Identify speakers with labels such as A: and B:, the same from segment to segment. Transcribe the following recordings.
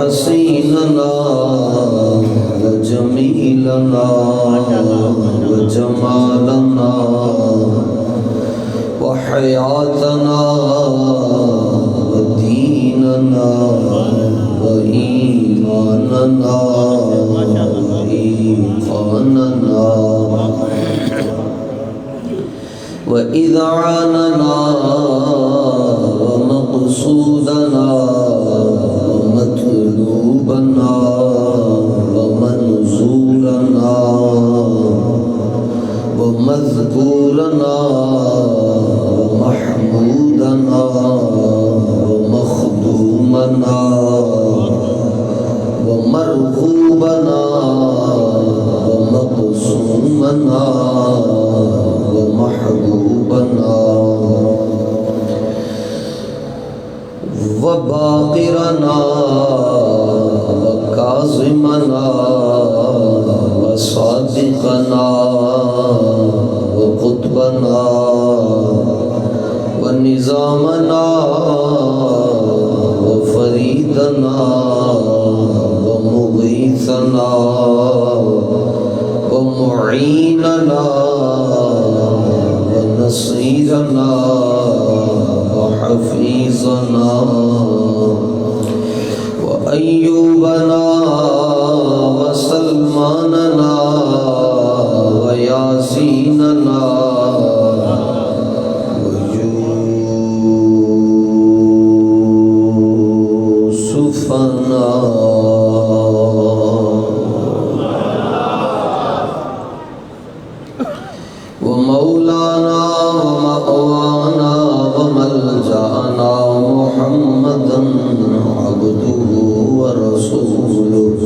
A: وحسيننا وجميلنا وجمالنا وحياتنا وديننا وإيماننا وإيقاننا وإذعاننا ومقصودنا ومطلوبنا ومنظورنا ومذكورنا ومحمودنا ومخدومنا ومرغوبنا ومقسومنا ومحبوبنا وباقرنا وكاظمنا وصادقنا وقطبنا ونظامنا وفريدنا ومغيثنا ومعيننا ونصيرنا وحفيظنا وأيوبنا وسلماننا وياسيننا ويوسفنا ومولانا ومأوانا وملجأنا محمدا عبده ورسوله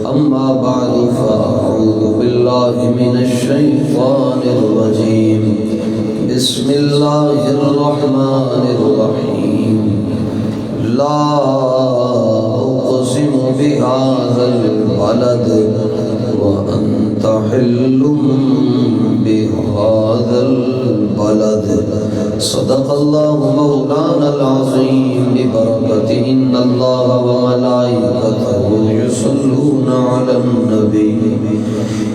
A: أما بعد فأعوذ بالله من الشيطان الرجيم بسم الله الرحمن الرحيم لا أقسم بهذا البلد وأنت حل بهذا البلد صدق الله مولانا العظيم ببركة إن الله وملائكته يصلون على النبي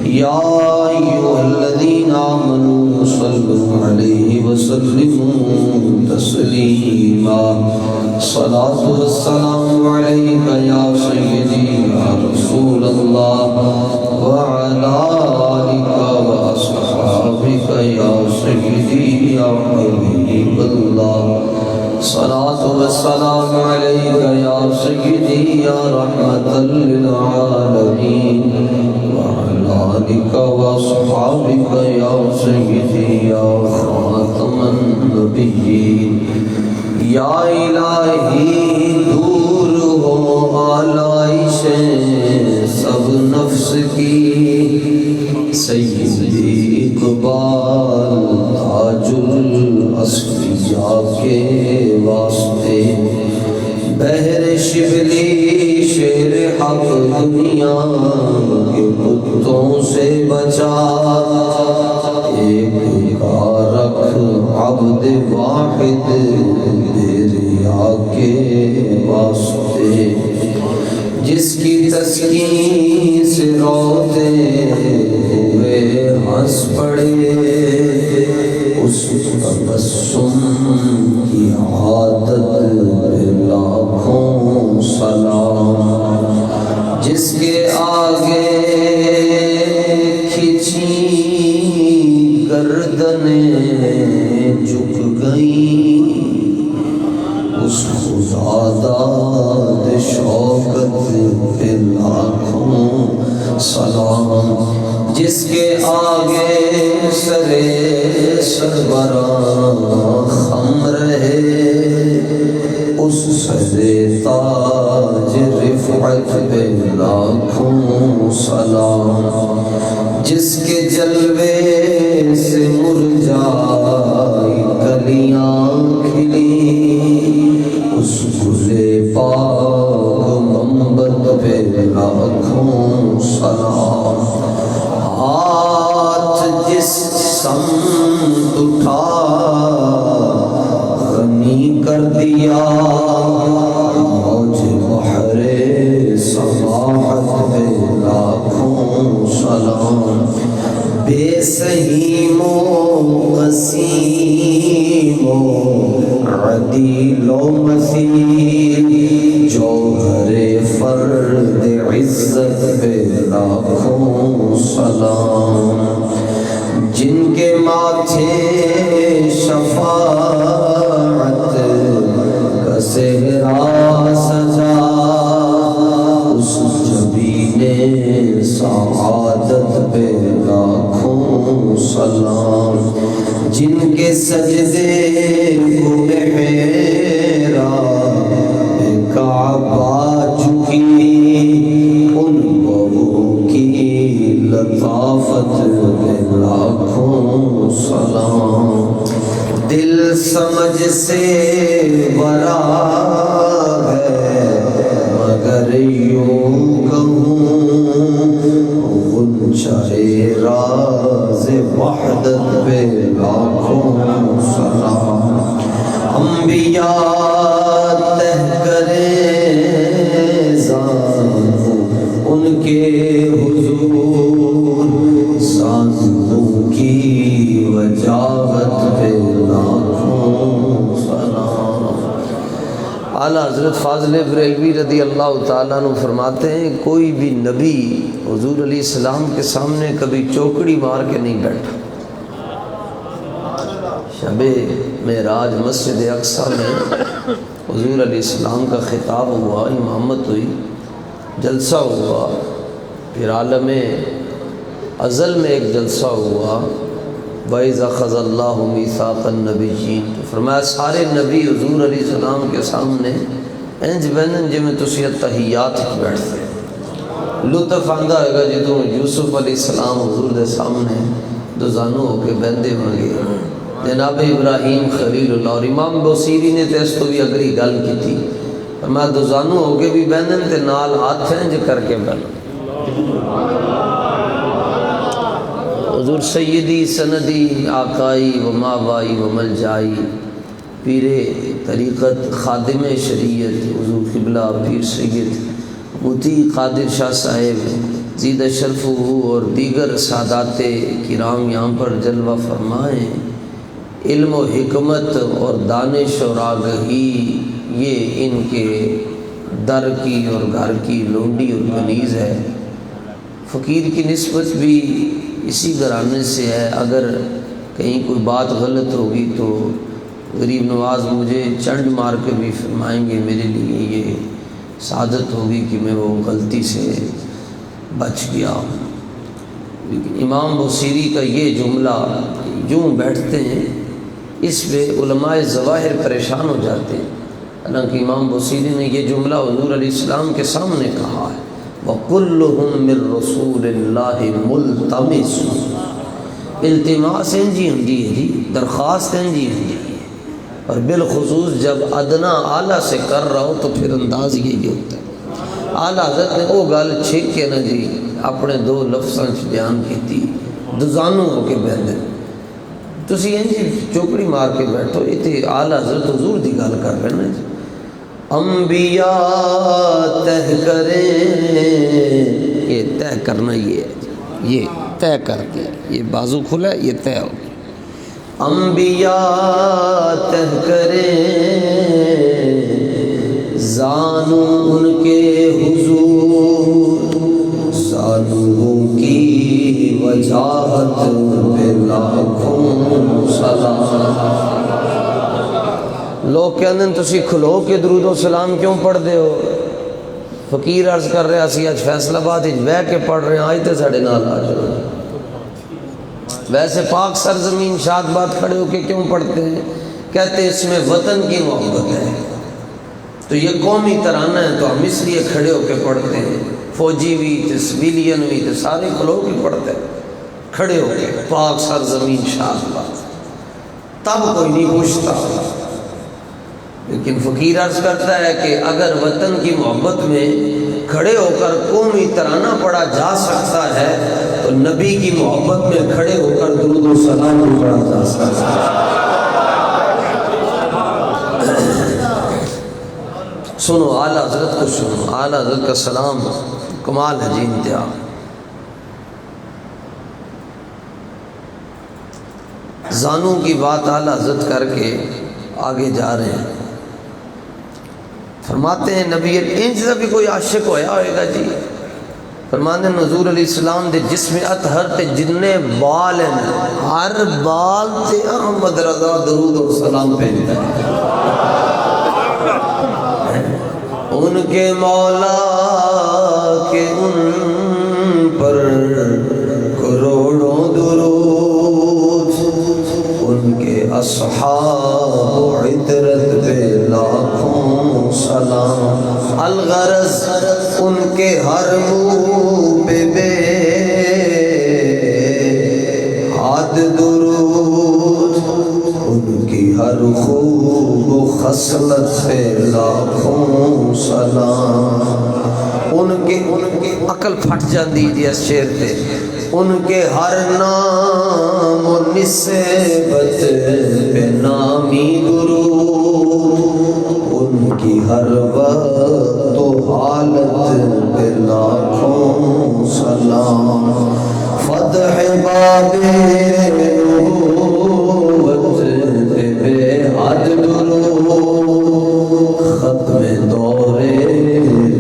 A: يا أيها الذين آمنوا صلوا عليه وسلموا تسليما صلاة والسلام عليك يا سيدي يا رسول الله وعلى آلك وأصحابك يا سيدي يا حبيب الله صلاة والسلام عليك يا سيدي يا رحمة للعالمين وعلى آلك وأصحابك يا سيدي يا خاتم النبيين یا الہی دور ہو آلائشیں سب نفس کی سیدی اقبال تاج الاصفیاء کے واسطے بحر شبلی شیر حق دنیا کے کتوں سے بچا ایک کارک عبد واحد دریا کے واسطے جس کی تسکین سے روتے ہوئے ہنس پڑے اس تبسم کی عادت لاکھوں سلام جس کے آگے کھچی گردنیں جھک گئیں اس خدا داد شوکت پہ لاکھوں سلام جس کے آگے سرے سربراہ خم رہے اس سرے تاج رفعت پہ لاکھوں سلام جس کے جلوے سے مرجائی کلیاں کھلی اس گلے پاک منبت پہ لاکھوں سلام ہاتھ جس سمت اٹھا غنی کر دیا موج بحر سہیم و قسیم و عدیل و مثیل جوہر فرد عزت پہ لاکھوں سلام، جن کے ماتھے شفاعت کا صحرا سجا، اس جبین سعادت پہ لاکھوں سلام، جن کے سجدے کو محراب کعبہ جھکی، ان بہو کی لطافت پہ لاکھوں سلام، دل سمجھ سے ورا ہے مگر یوں کہوں، غنچۂ راز وحدت پہ لاکھوں سلام، انبیاء تہ کریں زانو ان کے حضور، زانوں کی وجاہت پہ لاکھوں سلام۔ اعلیٰ حضرت فاضل بریلوی رضی اللہ تعالیٰ عنہ فرماتے ہیں کوئی بھی نبی حضور علیہ السلام کے سامنے کبھی چوکڑی مار کے نہیں بیٹھا۔ شب معراج مسجد اقصیٰ میں حضور علیہ السلام کا خطاب ہوا، امامت ہوئی، جلسہ ہوا، پھر عالم ازل میں ایک جلسہ ہوا، وَإِذْ أَخَذَ اللَّهُ مِيثَاقَ النَّبِيِّينَ، تو فرمایا سارے نبی حضور علیہ السلام کے سامنے انج بینن جی میں تسی تحیات بیٹھتے، لطف آندہ ہے گا جدوں یوسف علیہ السلام حضور دے سامنے دو زانو ہو کے بندے منگے، جناب ابراہیم خلیل اللہ، اور امام بوسیری نے تو اس تو بھی اگری گل کی تھی، فرمایا دو زانو ہو کے بھی بندن تے نال ہاتھ انج کر کے بندن۔ حضور سیدی سندی آقائی و ماوائی و ملجائی، پیر طریقت خادم شریعت حضور قبلہ پیر سید مطیع قادر شاہ صاحب زید شرفہ اور دیگر سادات کرام یہاں پر جلوہ فرمائیں، علم و حکمت اور دانش اور آگہی یہ ان کے در کی اور گھر کی لونڈی اور کنیز ہے۔ فقیر کی نسبت بھی اسی گھرانے سے ہے، اگر کہیں کوئی بات غلط ہوگی تو غریب نواز مجھے چنڈ مار کے بھی فرمائیں گے، میرے لیے یہ سعادت ہوگی کہ میں وہ غلطی سے بچ گیا۔ لیکن امام بصیری کا یہ جملہ یوں بیٹھتے ہیں، اس پہ علماء ظواہر پریشان ہو جاتے ہیں، حالانکہ امام بصیری نے یہ جملہ حضور علیہ السلام کے سامنے کہا ہے، وَكُلُّهُم مِّن رَّسُولِ اللَّهِ مُلْتَمِسٌ، التماس انجی ہندی ہے جی، درخواست انجی ہندی ہے، اور بالخصوص جب ادنا اعلیٰ سے کر رہا ہو تو پھر انداز یہی ہوتا ہے۔ اعلیٰ حضرت نے وہ گل چھک کے نا جی اپنے دو لفظاں بیان کی تھی، دزانوں ہو کے بہتے تسی انجی چوکڑی مار کے بیٹھو، یہ تو اعلیٰ حضرت حضور دی گل کر رہے ہیں جی، انبیاء تہ کریں، یہ طے کرنا یہ ہے، یہ طے کر کے یہ بازو کھلا ہے، یہ طے ہو گیا، انبیاء تہ کریں زانو ان کے حضور، زانوں کی وجاہت پہ لاکھوں سلام۔ لوگ کہتے ہیں تسی کھلو کے درود و سلام کیوں پڑھ دے ہو؟ فقیر عرض کر رہے اسی آج فیصل آباد بہ کے پڑھ رہے ہیں، آج تے ساڑھے نال آ جاؤ۔ ویسے پاک سرزمین شاد بات کھڑے ہو کے کیوں پڑھتے ہیں؟ کہتے ہیں اس میں وطن کی محبت ہے، تو یہ قومی ترانہ ہے تو ہم اس لیے کھڑے ہو کے پڑھتے ہیں، فوجی بھی تے سویلین بھی تے سارے کھلو کے پڑھتے ہیں، کھڑے ہو کے پاک سرزمین شاد بات، تب کوئی نہیں پوچھتا۔ لیکن فقیر عرض کرتا ہے کہ اگر وطن کی محبت میں کھڑے ہو کر قومی ترانہ پڑھا جا سکتا ہے تو نبی کی محبت میں کھڑے ہو کر درود و سلام پڑھا جا سکتا ہے۔ سنو اعلیٰ حضرت کو سنو، اعلیٰ حضرت کا سلام کمال ہے جی، انتہا۔ زانوں کی بات اعلیٰ حضرت کر کے آگے جا رہے ہیں. فرماتے ہیں نبی انج دا بھی کوئی عاشق ہویا ہوئے گا جی. فرماتے ہیں حضور علیہ السلام دے جسم اطہر تے جننے بال ہیں ہر بال تے احمد رضا درود و سلام پہنتا ہے. ان کے مولا کے ان پر کروڑوں درود، ان کے اصحاب عطرت پہ لاکھوں سلام. الغرض ان کے ہر منہ پہ بے حد درود، ان کی ہر خوب و خصلت پہ لاکھوں سلام. ان کے عقل پھٹ جاندی جی اس شعر تے. ان کے ہر نام و نسبت پہ نامی درود، ان کی ہر وقت و حالت پہ لاکھوں سلام. فتح باب نبوت پہ بے حد درود، ختم دور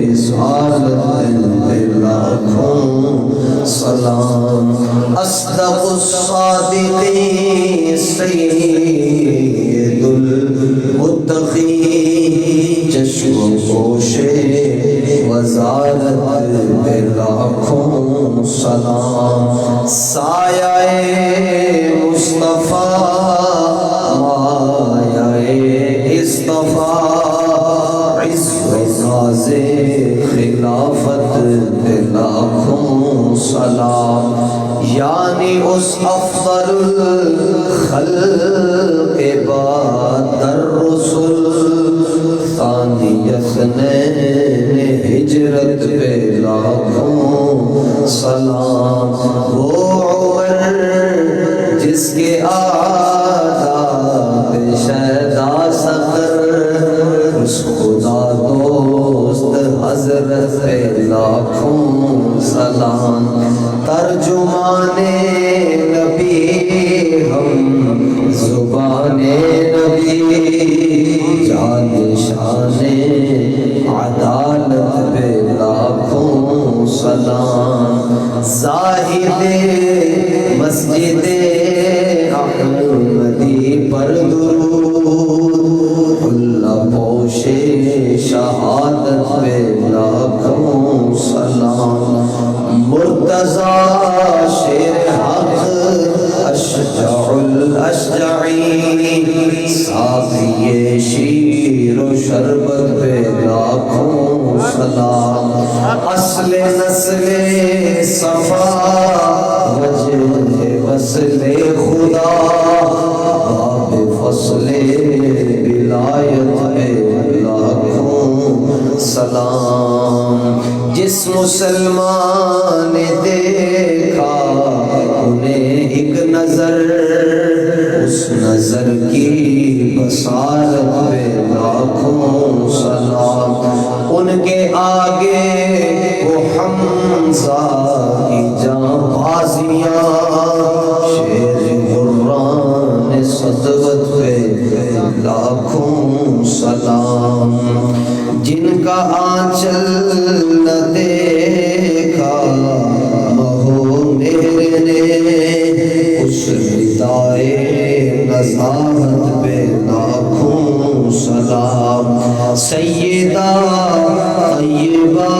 A: رسالت پہ لاکھوں سلام. اصدق الصادقین سید المتقین، چشم پوش وزارت پہ لاکھوں سلام. سایہ مصطفیٰ مایہ اصطفیٰ، عز و ناز خلافت پہ لاکھوں سلام. یعنی اس افضل الخلق بعد الرسل، ثانی اثنین ہجرت پہ لاکھوں سلام. وہ عمر جس کے آداب شہداء سفر، اس خدا دوست حضرت پہ لاکھوں سلام. ترجمان نبی ہم زبان نبی، جان شان عدالت پہ لاکھوں سلام. زاہد مسجد احمدی پر درود، اللہ پوش شہادت پہ لاکھوں سلام. مرتضی شیر حق اشجع الاشجعین، ساقی شیر و شربت پہ لاکھوں سلام. اصل نسل صفا وجہ وصل خدا، باب فصل ولایت پہ لاکھوں سلام. جس مسلمان نے دیکھا انہیں ایک نظر، اس نظر کی بصارت پہ لاکھوں سلام. ان کے آگے وہ حمزہ کی جاں بازیاں، شیر غران صدوت پہ لاکھوں سلام. جن کا آنچل نہ دیکھا مہو مہر نے، اس ردائے نزاہت پہ لاکھوں سلام. سیدہ طیبہ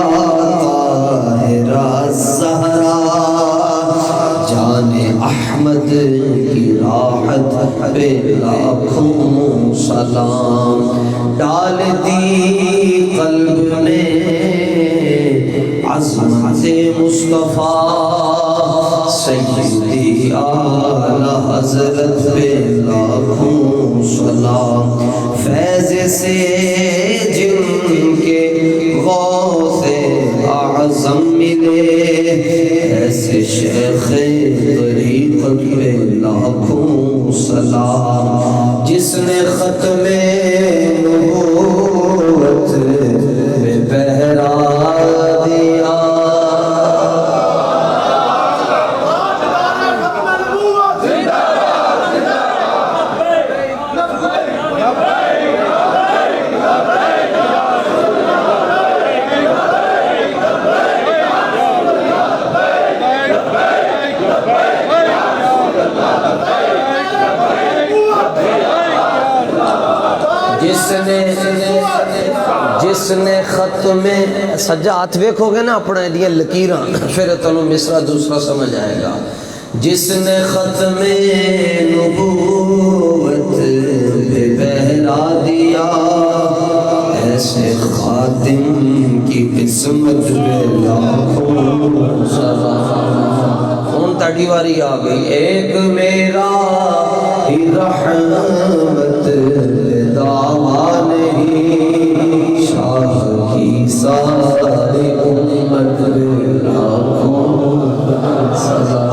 A: طاہرہ زہرا، جان احمد کی راحت پہ لاکھوں سلام. ڈال دی قلب میں عظمت مصطفیٰ، سیدی اعلی حضرت پہ لاکھوں سلام. فیض سے جن کے غوث اعظم ملے، ایسے شیخ طریقت پہ لاکھوں سلام. جس نے ختم نبوت میں پہرا دیا، جس نے خط میں سجات ویکھو گے نا اپنا دیا لکیراں پھر تمہیں مصرع دوسرا سمجھ آئے گا. جس نے خط میں نبوت پہ پہرا دیا ایسے خاتم کی قسمت پہ لاکھوں تاڑی واری آ گئی. ایک میرا ہی رحمت دعویٰ نہیں شاہ کی ساری امت لاکھوں سزا.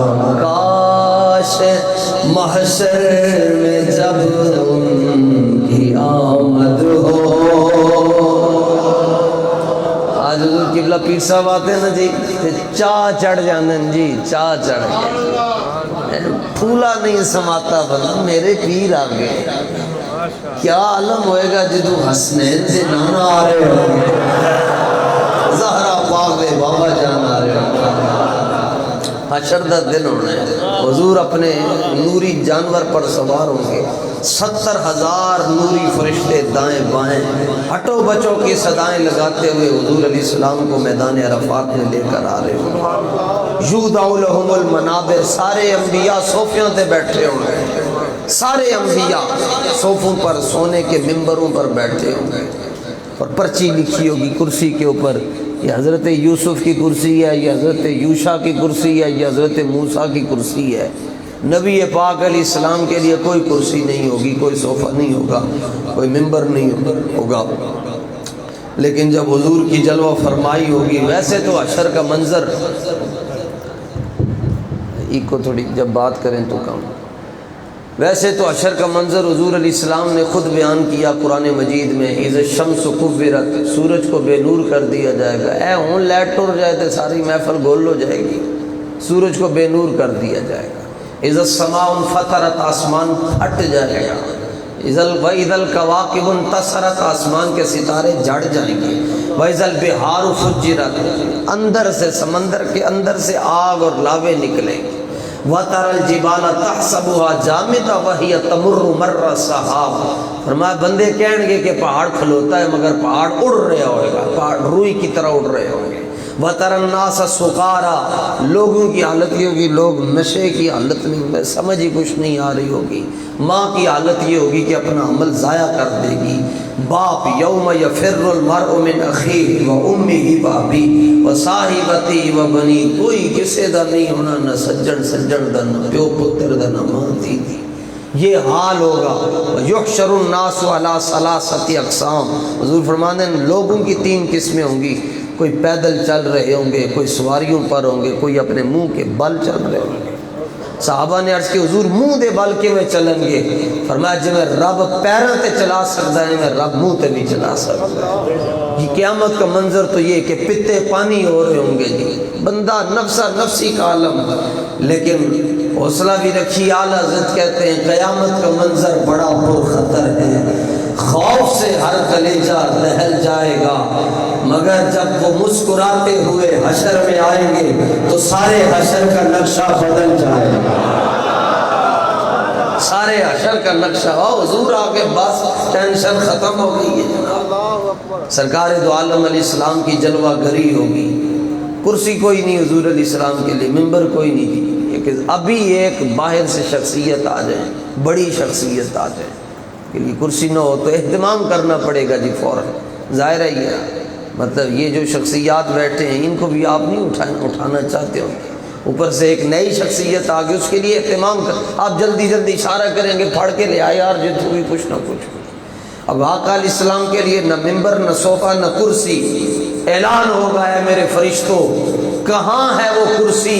A: کاش محشر میں جب ان کی آمد ہو. آج حضور قبلہ پیر صاحب آتے ہیں نا جی چاہ چڑھ جانن جی چاہ چڑھ گئے. پھولا نہیں سماتا بنا میرے پیر آ گئے. کیا عالم ہوئے گا جدو حسنین سے نانا آ رہے ہوں گے زہرا پاک دے بابا جان آ رہے ہوں گے. حشر دا دن ہونا ہے. حضور اپنے نوری جانور پر سوار ہوں گے. 70,000 نوری فرشتے دائیں بائیں ہٹو بچوں کی صدائیں لگاتے ہوئے حضور علیہ السلام کو میدان عرفات میں لے کر آ رہے ہوں گے. یودعو لہم المنابر. سارے انبیاء صوفیوں تے بیٹھے ہوں گے. سارے انبیاء صوفوں پر سونے کے ممبروں پر بیٹھے ہوں گے اور پرچی لکھی ہوگی کرسی کے اوپر. یہ حضرت یوسف کی کرسی ہے, یہ حضرت یوشع کی کرسی ہے, یہ حضرت موسیٰ کی کرسی ہے. نبی پاک علیہ السلام کے لیے کوئی کرسی نہیں ہوگی, کوئی صوفہ نہیں ہوگا, کوئی ممبر نہیں ہوگا. لیکن جب حضور کی جلوہ فرمائی ہوگی, ویسے تو حشر کا منظر ایک کو تھوڑی جب بات کریں تو کم, ویسے تو حشر کا منظر حضور علیہ السلام نے خود بیان کیا قرآن مجید میں. اذا الشمس کورت, سورج کو بے نور کر دیا جائے گا. اے ہوں لیٹ ٹر جائے تو ساری محفل گول ہو جائے گی. سورج کو بے نور کر دیا جائے گا. اذا السماء انفطرت, آسمان پھٹ جائے گا. اذا الکواکب انتصرت, آسمان کے ستارے جڑ جائیں گے. واذا البحار فجرت, اندر سے سمندر کے اندر سے آگ اور لاوے نکلیں گے. وَتَرَى الْجِبَالَ تَحْسَبُهَا جَامِدَةً وَهِيَ تَمُرُّ مَرَّ السَّحَابِ. فرمایا بندے کہیں گے کہ پہاڑ کھلوتا ہے مگر پہاڑ اڑ رہا ہوئے گا, پہاڑ روئی کی طرح اڑ رہے ہوں گے. وَتَرَى النَّاسَ سُقَارَىٰ, لوگوں کی حالت یہ ہوگی لوگ نشے کی حالت میں سمجھ ہی کچھ نہیں آ رہی ہوگی. ماں کی حالت یہ ہوگی کہ اپنا عمل ضائع کر دے گی. باپ یوم یفر المرء من اخیہ و امہ بابی و صاحبتی و بنی, کوئی کسے دا نہیں ہونا, نہ سجن دا, نہ پیو پتر دا, نہ ماں دی. یہ حال ہوگا. یحشر الناس علی ثلاثۃ اقسام. حضور فرماتے ہیں لوگوں کی 3 قسمیں ہوں گی. کوئی پیدل چل رہے ہوں گے, کوئی سواریوں پر ہوں گے, کوئی اپنے منہ کے بل چل رہے ہوں گے. صحابہ نے عرض کی حضور منہ دے بل کے میں چلیں گے. فرمایا جی میں رب پیروں تے چلا سکتا ہے, میں رب منہ تے بھی چلا سکتا ہے. یہ قیامت کا منظر تو یہ کہ پتے پانی ہو رہے ہوں گے جی. بندہ نفسا نفسی کا عالم, لیکن حوصلہ بھی رکھی. اعلیٰ حضرت کہتے ہیں قیامت کا منظر بڑا پرخطر ہے. خوف سے ہر کلیجہ دہل جائے گا, مگر جب وہ مسکراتے ہوئے حشر میں آئیں گے تو سارے حشر کا نقشہ بدل جائے گا. سارے حشر کا نقشہ حضور آگے بس ٹینشن ختم ہو گئی ہے جناب. سرکار دو عالم علیہ السلام کی جلوہ گری ہوگی. کرسی کوئی نہیں حضور علیہ السلام کے لیے, ممبر کوئی نہیں. ابھی ایک باہر سے شخصیت آ جائے, بڑی شخصیت آ جائے کہ یہ کرسی نہ ہو تو اہتمام کرنا پڑے گا جی فوراً. ظاہر ہے یہ مطلب یہ جو شخصیات بیٹھے ہیں ان کو بھی آپ نہیں اٹھانا چاہتے ہو. اوپر سے ایک نئی شخصیت آ گئی, اس کے لیے اہتمام کر. آپ جلدی جلدی اشارہ کریں گے پھڑ کے لے آئے یار جو تو بھی کچھ نہ کچھ. اب آقا علیہ السلام کے لیے نہ ممبر, نہ صوفہ, نہ کرسی. اعلان ہوگا ہے میرے فرشتوں, کہاں ہے وہ کرسی؟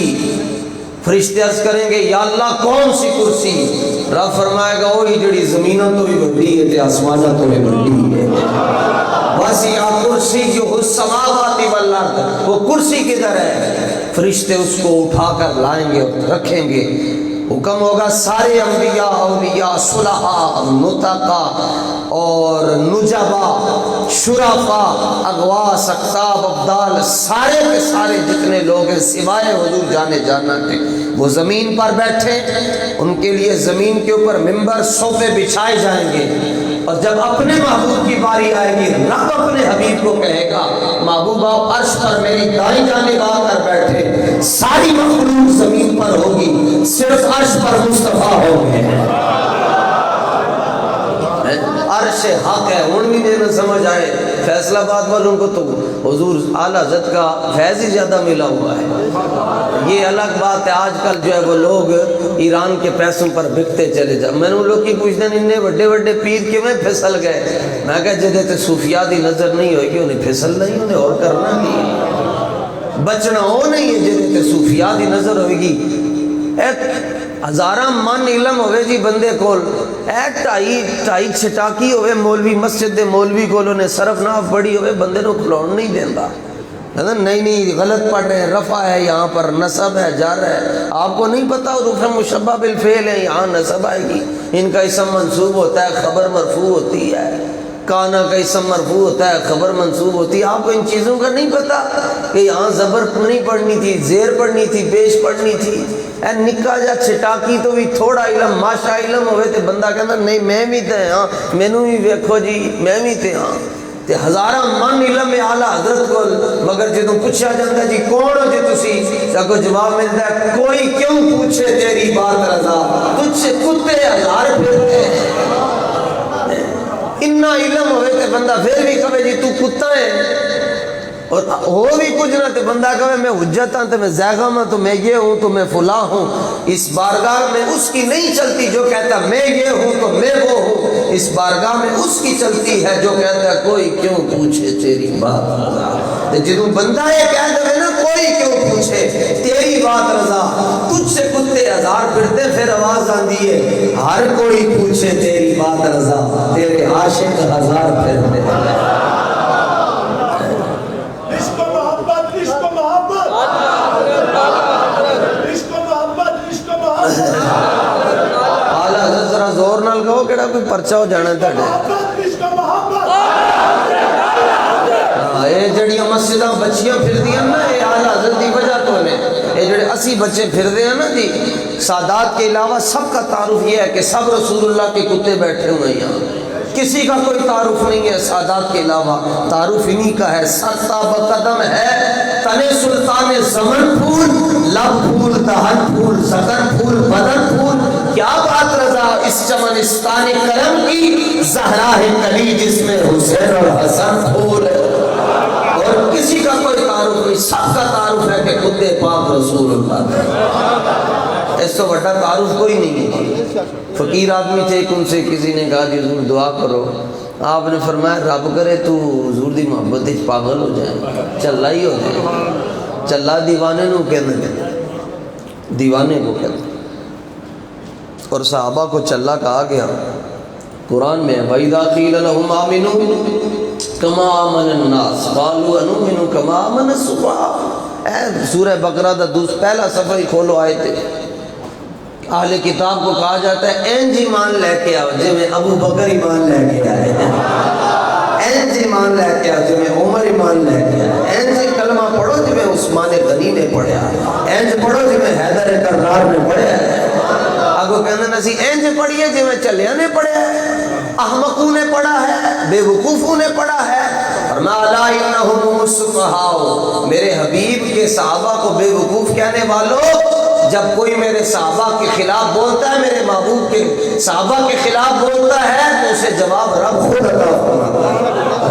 A: فرشتے عرض کریں گے یا اللہ کون سی کرسی؟ رب فرمائے گا وہی جڑی زمینوں تو بھی بڑی ہے تے آسمانوں تو بھی بڑی ہے. وسیع کرسیہ السماوات والارض, وہ کرسی کدھر ہے؟ فرشتے اس کو اٹھا کر لائیں گے اور رکھیں گے. حکم ہوگا سارے انبیاء, اولیاء, صلحاء, نطقاء اور نجبا, شرفاء, اغواس, اقطاب, ابدال, سارے کے سارے جتنے لوگ ہیں سوائے حضور جانے جانا کے, وہ زمین پر بیٹھے. ان کے لیے زمین کے اوپر ممبر صوفے بچھائے جائیں گے. اور جب اپنے محبوب کی باری آئے گی رب اپنے حبیب کو کہے گا محبوب آپ عرش پر میری دائیں جانب آ کر بیٹھے، ساری مخلوق زمین پر ہوگی، صرف عرش پر مصطفیٰ ہوں گے۔ عرش حق ہے، ان بھی نہ سمجھ آئے فیصلہ آباد والوں کو تو حضور اعلیٰ حضرت کا فیض ہی زیادہ ملا ہوا ہے۔ یہ الگ بات ہے، آج کل جو ہے وہ لوگ ایران کے پیسوں پر بکتے چلے جائیں۔ میں نے ان لوگ کی پوچھتے ہیں انہیں بڑے بڑے پیر کیوں میں پھسل گئے؟ میں کہا جدے تے صوفیاء دی نظر نہیں ہوئے گی انہیں پھسل نہیں، انہیں اور کرنا نہیں، بچنا ہو نہیں ہے جدے تے صوفیاء دی نظر ہوئے گی۔ ایک ہزاراں من علم ہوئے جی بندے کول، ایک ٹائی چھٹاکی ہوئے مولوی مسجد دے مولوی کول انہیں صرف ناف پڑھی ہوئے بندے نو کھلون نہیں دیندہ، نہیں غلط پڑھ رہے ہیں، رفع ہے یہاں پر، نصب ہے، جر ہے، آپ کو نہیں پتا حروف مشبہ بالفعل ہے، یہاں نصب آئے گی، ان کا اسم منصوب ہوتا ہے، خبر مرفوع ہوتی ہے، کانا کا اسم مرفوع ہوتا ہے، خبر منصوب ہوتی ہے۔ آپ کو ان چیزوں کا نہیں پتا کہ یہاں زبر نہیں پڑھنی تھی، زیر پڑھنی تھی، پیش پڑھنی تھی؟ اے نکا جا چھٹاکی تو بھی تھوڑا علم ماشا علم ہوئے تے بندہ کہتا نہیں میں بھی تے ہاں، مینوں بھی ویکھو جی میں بھی تے ہاں، تے ہزاراں من علم اعلیٰ حضرت کو، مگر جدوں پوچھا جاتا جی کون ہو جی تسی، کو جواب ملتا ہے کوئی کیوں پوچھے تیری بات رضا، تجھ سے کتے ہزار پھرتے ہیں۔ اتنا علم ہوئے تے بندہ پھر بھی کہے جی تو کتا ہے، اور ہو بھی کچھ نہ تے بندہ کہے میں حجت ہوں، تو میں زیغم ہوں، تو میں یہ ہوں، تو میں فلاں ہوں۔ اس بارگاہ میں اس کی نہیں چلتی جو کہتا میں یہ ہوں تو میں وہ ہوں، اس بارگاہ میں اس کی چلتی ہے جو کہتا ہے کوئی کیوں پوچھے تیری بات رضا۔ جدوں بندہ یہ کہہ دے نا کوئی کیوں پوچھے تیری بات رضا، تجھ سے کتے ہزار پھرتے، پھر آواز آندی ہے ہر کوئی پوچھے تیری بات رضا، تیرے عاشق ہزار پھرتے ہیں۔ اعلیٰ حضرت ذرا زور نال کہو کہڑا کوئی پرچہ ہو جانا تھا۔ یہ جڑیاں مسجداں بچیاں پھر دیاں نا یہ اعلیٰ حضرت دی وجہ تو نے، یہ جڑے اسی بچے پھر دے ہیں نا جی، سادات کے علاوہ سب کا تعارف یہ ہے کہ سب رسول اللہ کے کتے بیٹھے ہوئے ہیں یہاں، کسی کا کوئی تعارف نہیں ہے سادات کے علاوہ، تعارف انہی کا ہے۔ سرتا بقدم ہے تنے سلطان زمن پھول، لب پھول، دہن پھول، زکر پھول، بدن پھول، کیا بات رضا اس چمنستان کرم کی، زہرا ہے کلی جس میں حسین اور حسن پھول، اور کسی کا کوئی تعارف نہیں، سب کا تعارف ہے کہ خود پاک رسول اللہ، اس سے بڑا تعارف کوئی نہیں ہے۔ فقیر آدمی تھے، ان سے کسی نے کہا کہ حضور دعا کرو، آپ نے فرمایا رب کرے تو حضور دی محبت وچ پاگل ہو جائے، چلا ہی ہو جائے۔ چلا دیوانے نو کہتے ہیں، دیوانے کو کہتے ہیں، اور صحابہ کو چلا کہا گیا قرآن میں وَإِذَا قِيلَ لَهُمْ آمِنُوا كَمَا آمَنَ النَّاسُ قَالُوا أَنُؤْمِنُ كَمَا آمَنَ السُّفَهَاءُ۔ سورہ بقرہ دا پہلا صفحہ ہی کھولو آئے تھے، اہل کتاب کو کہا جاتا ہے اینج ایمان لے کے آؤ جی میں ابو بکر ایمان لے کے آئے ہیں، اینج ایمان لے کے آؤ جی میں عمر ایمان لے کے آئے، اینج کلمہ پڑھو جی میں عثمان غنی نے پڑھیا، اینج پڑھو جی میں حیدر کرار نے پڑھیا ہے، اگو کہندے نسی اینج پڑھیے جی میں چلیاں نے پڑھیا ہے، احمقوں نے پڑھا ہے، بے وقوفوں نے پڑھا ہے۔ فرمایا لا انہم السفہاء، میرے حبیب کے صحابہ کو بے وقوف کہنے والوں، جب کوئی میرے صحابہ کے خلاف بولتا ہے، میرے محبوب کے صحابہ کے خلاف بولتا ہے تو اسے جواب رب خود عطا فرماتا ہے،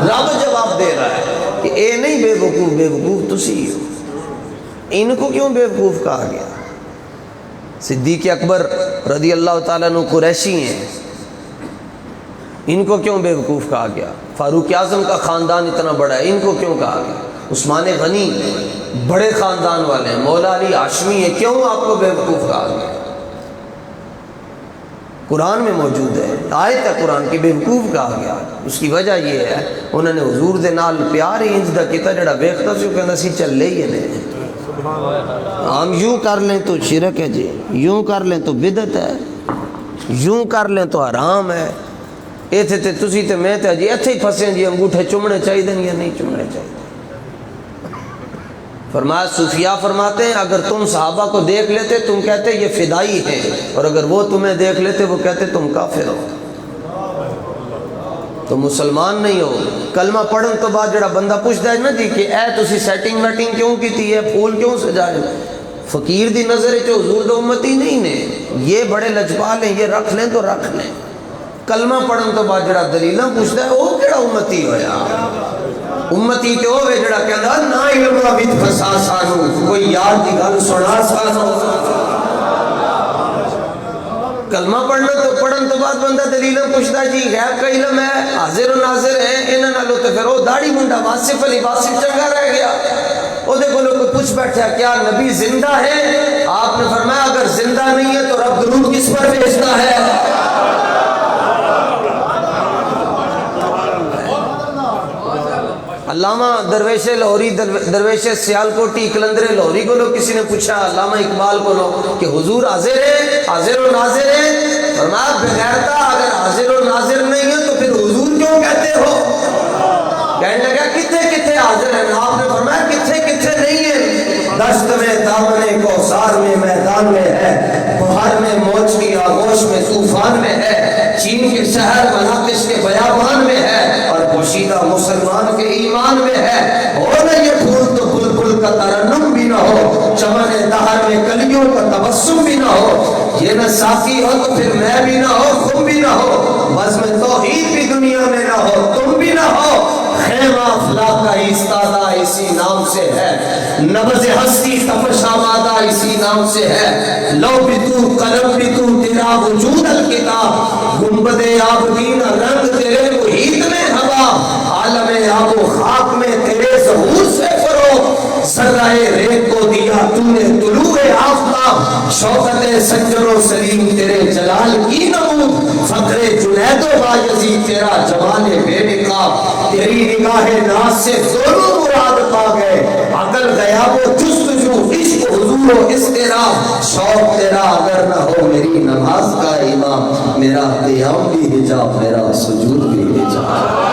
A: رب جواب دے رہا ہے کہ اے نہیں بے وقوف، بے وقوف تسی ہو۔ ان کو کیوں بے وقوف کہا گیا؟ صدیق اکبر رضی اللہ تعالیٰ عنہ قریشی ہیں، ان کو کیوں بے وقوف کہا گیا؟ فاروق اعظم کا خاندان اتنا بڑا ہے، ان کو کیوں کہا گیا؟ عثمان غنی بڑے خاندان والے ہیں، مولا علی ہاشمی ہے، کیوں آپ کو بے وقوف کہا گیا؟ قرآن میں موجود ہے، آیت ہے قرآن کی، بے وقوف کہا گیا۔ اس کی وجہ یہ ہے انہوں نے حضور دے نال پیار ہی انج دا کیتا جڑا ویکھدا سی کہندا سی چلے ہی نہیں، ہم یوں کر لیں تو شرک ہے جی، یوں کر لیں تو بدعت ہے، یوں کر لیں تو حرام ہے، ایتھے تے تسی تے میں تے جی ایتھے ہی پھسے جی انگوٹھے چومنے چاہیے یا نہیں چومنے چاہیے۔ فرمایا صوفیاء فرماتے ہیں اگر تم صحابہ کو دیکھ لیتے تم کہتے یہ فدائی ہیں، اور اگر وہ تمہیں دیکھ لیتے وہ کہتے تم کافر ہو۔ تو مسلمان نہیں ہو۔ کلمہ پڑھن تو بعد جڑا بندہ پوچھتا ہے نا جی کہ اے تسی سیٹنگ ویٹنگ کیوں کیتی ہے، پھول کیوں سجائے، فقیر دی نظر چ حضور دے امتی نہیں نے، یہ بڑے لجپال ہیں، یہ رکھ لیں تو رکھ لیں۔ کلمہ پڑھن تو بعد جڑا دلیلاں پوچھتا ہے وہ کیڑا امتی ہویا؟ امتی تے ہوے جڑا کہندا نا علم وچ پھسا سانو، کوئی یار دی گل سنا سانو۔ کلمہ پڑھن تو بعد بندہ دلیلاں پوچھتا جی غیب کا علم ہے، حاضر و ناظر ہے، انہاں نالوں تے پھر وہ داڑھی منڈا واصف علی واصف چنگا رہ گیا۔ او دے کولوں کوئی پوچھ بیٹھا کیا نبی زندہ ہے؟ آپ نے فرمایا اگر زندہ نہیں ہے تو رب درود کس پر بھیجتا ہے؟ علامہ درویش لاہوری، درویش سیالکوٹی کلندر لاہوری کو کسی نے پوچھا علامہ اقبال کو کہ حضور حاضر ہے، حاضر و ناظر ہے؟ فرمایا بغیرتا اگر حاضر و ناظر نہیں ہے تو پھر حضور کیوں کہتے ہو؟ کہنے لگا کتھے کتھے حاضر ہیں؟ آپ نے فرمایا کتھے کتھے نہیں ہے، دشت میں دامن کوثر میں میدان میں ہے، بہار میں موج کی آغوش میں طوفان میں ہے، چین کے شہر مراکش کے بیابان میں ہے، اور پوشیدہ مسلمان کے ایمان میں ہے۔ ہو نہ یہ پھول تو بلبل کا ترنم بھی نہ ہو، چمن دہر میں کلیوں کا تبسم بھی نہ ہو، یہ نہ ساقی ہو تو پھر میں بھی نہ ہو، تم بھی نہ ہو، بزم توحید بھی دنیا میں نہ ہو، تم بھی نہ ہو، خیمہ افلاک کا ایستادہ اسی نام سے ہے، نبض ہستی تپش آمادہ اسی نام سے ہے، لو بھی تو قلم بھی تو تیرا وجود الکتاب، گنبد عابدین رنگ تیرے محیط میں ہوا، عالم آب و خاک میں تیرے ظہور سے فروغ، ذرہ ریت کو دیا تو نے طلوع آفتاب، شوکت سنجر و سلیم تیرے جلال کی نمود، فخر جنید و بایزید تیرا جمال بے نقاب، تیری نگاہ ناز سے دونوں مراد پا گئے، عقل غیاب و جستجو عشق حضور و اضطراب، شوق تیرا اگر نہ ہو میری نماز کا امام، میرا قیام بھی حجاب میرا سجود بھی حجاب۔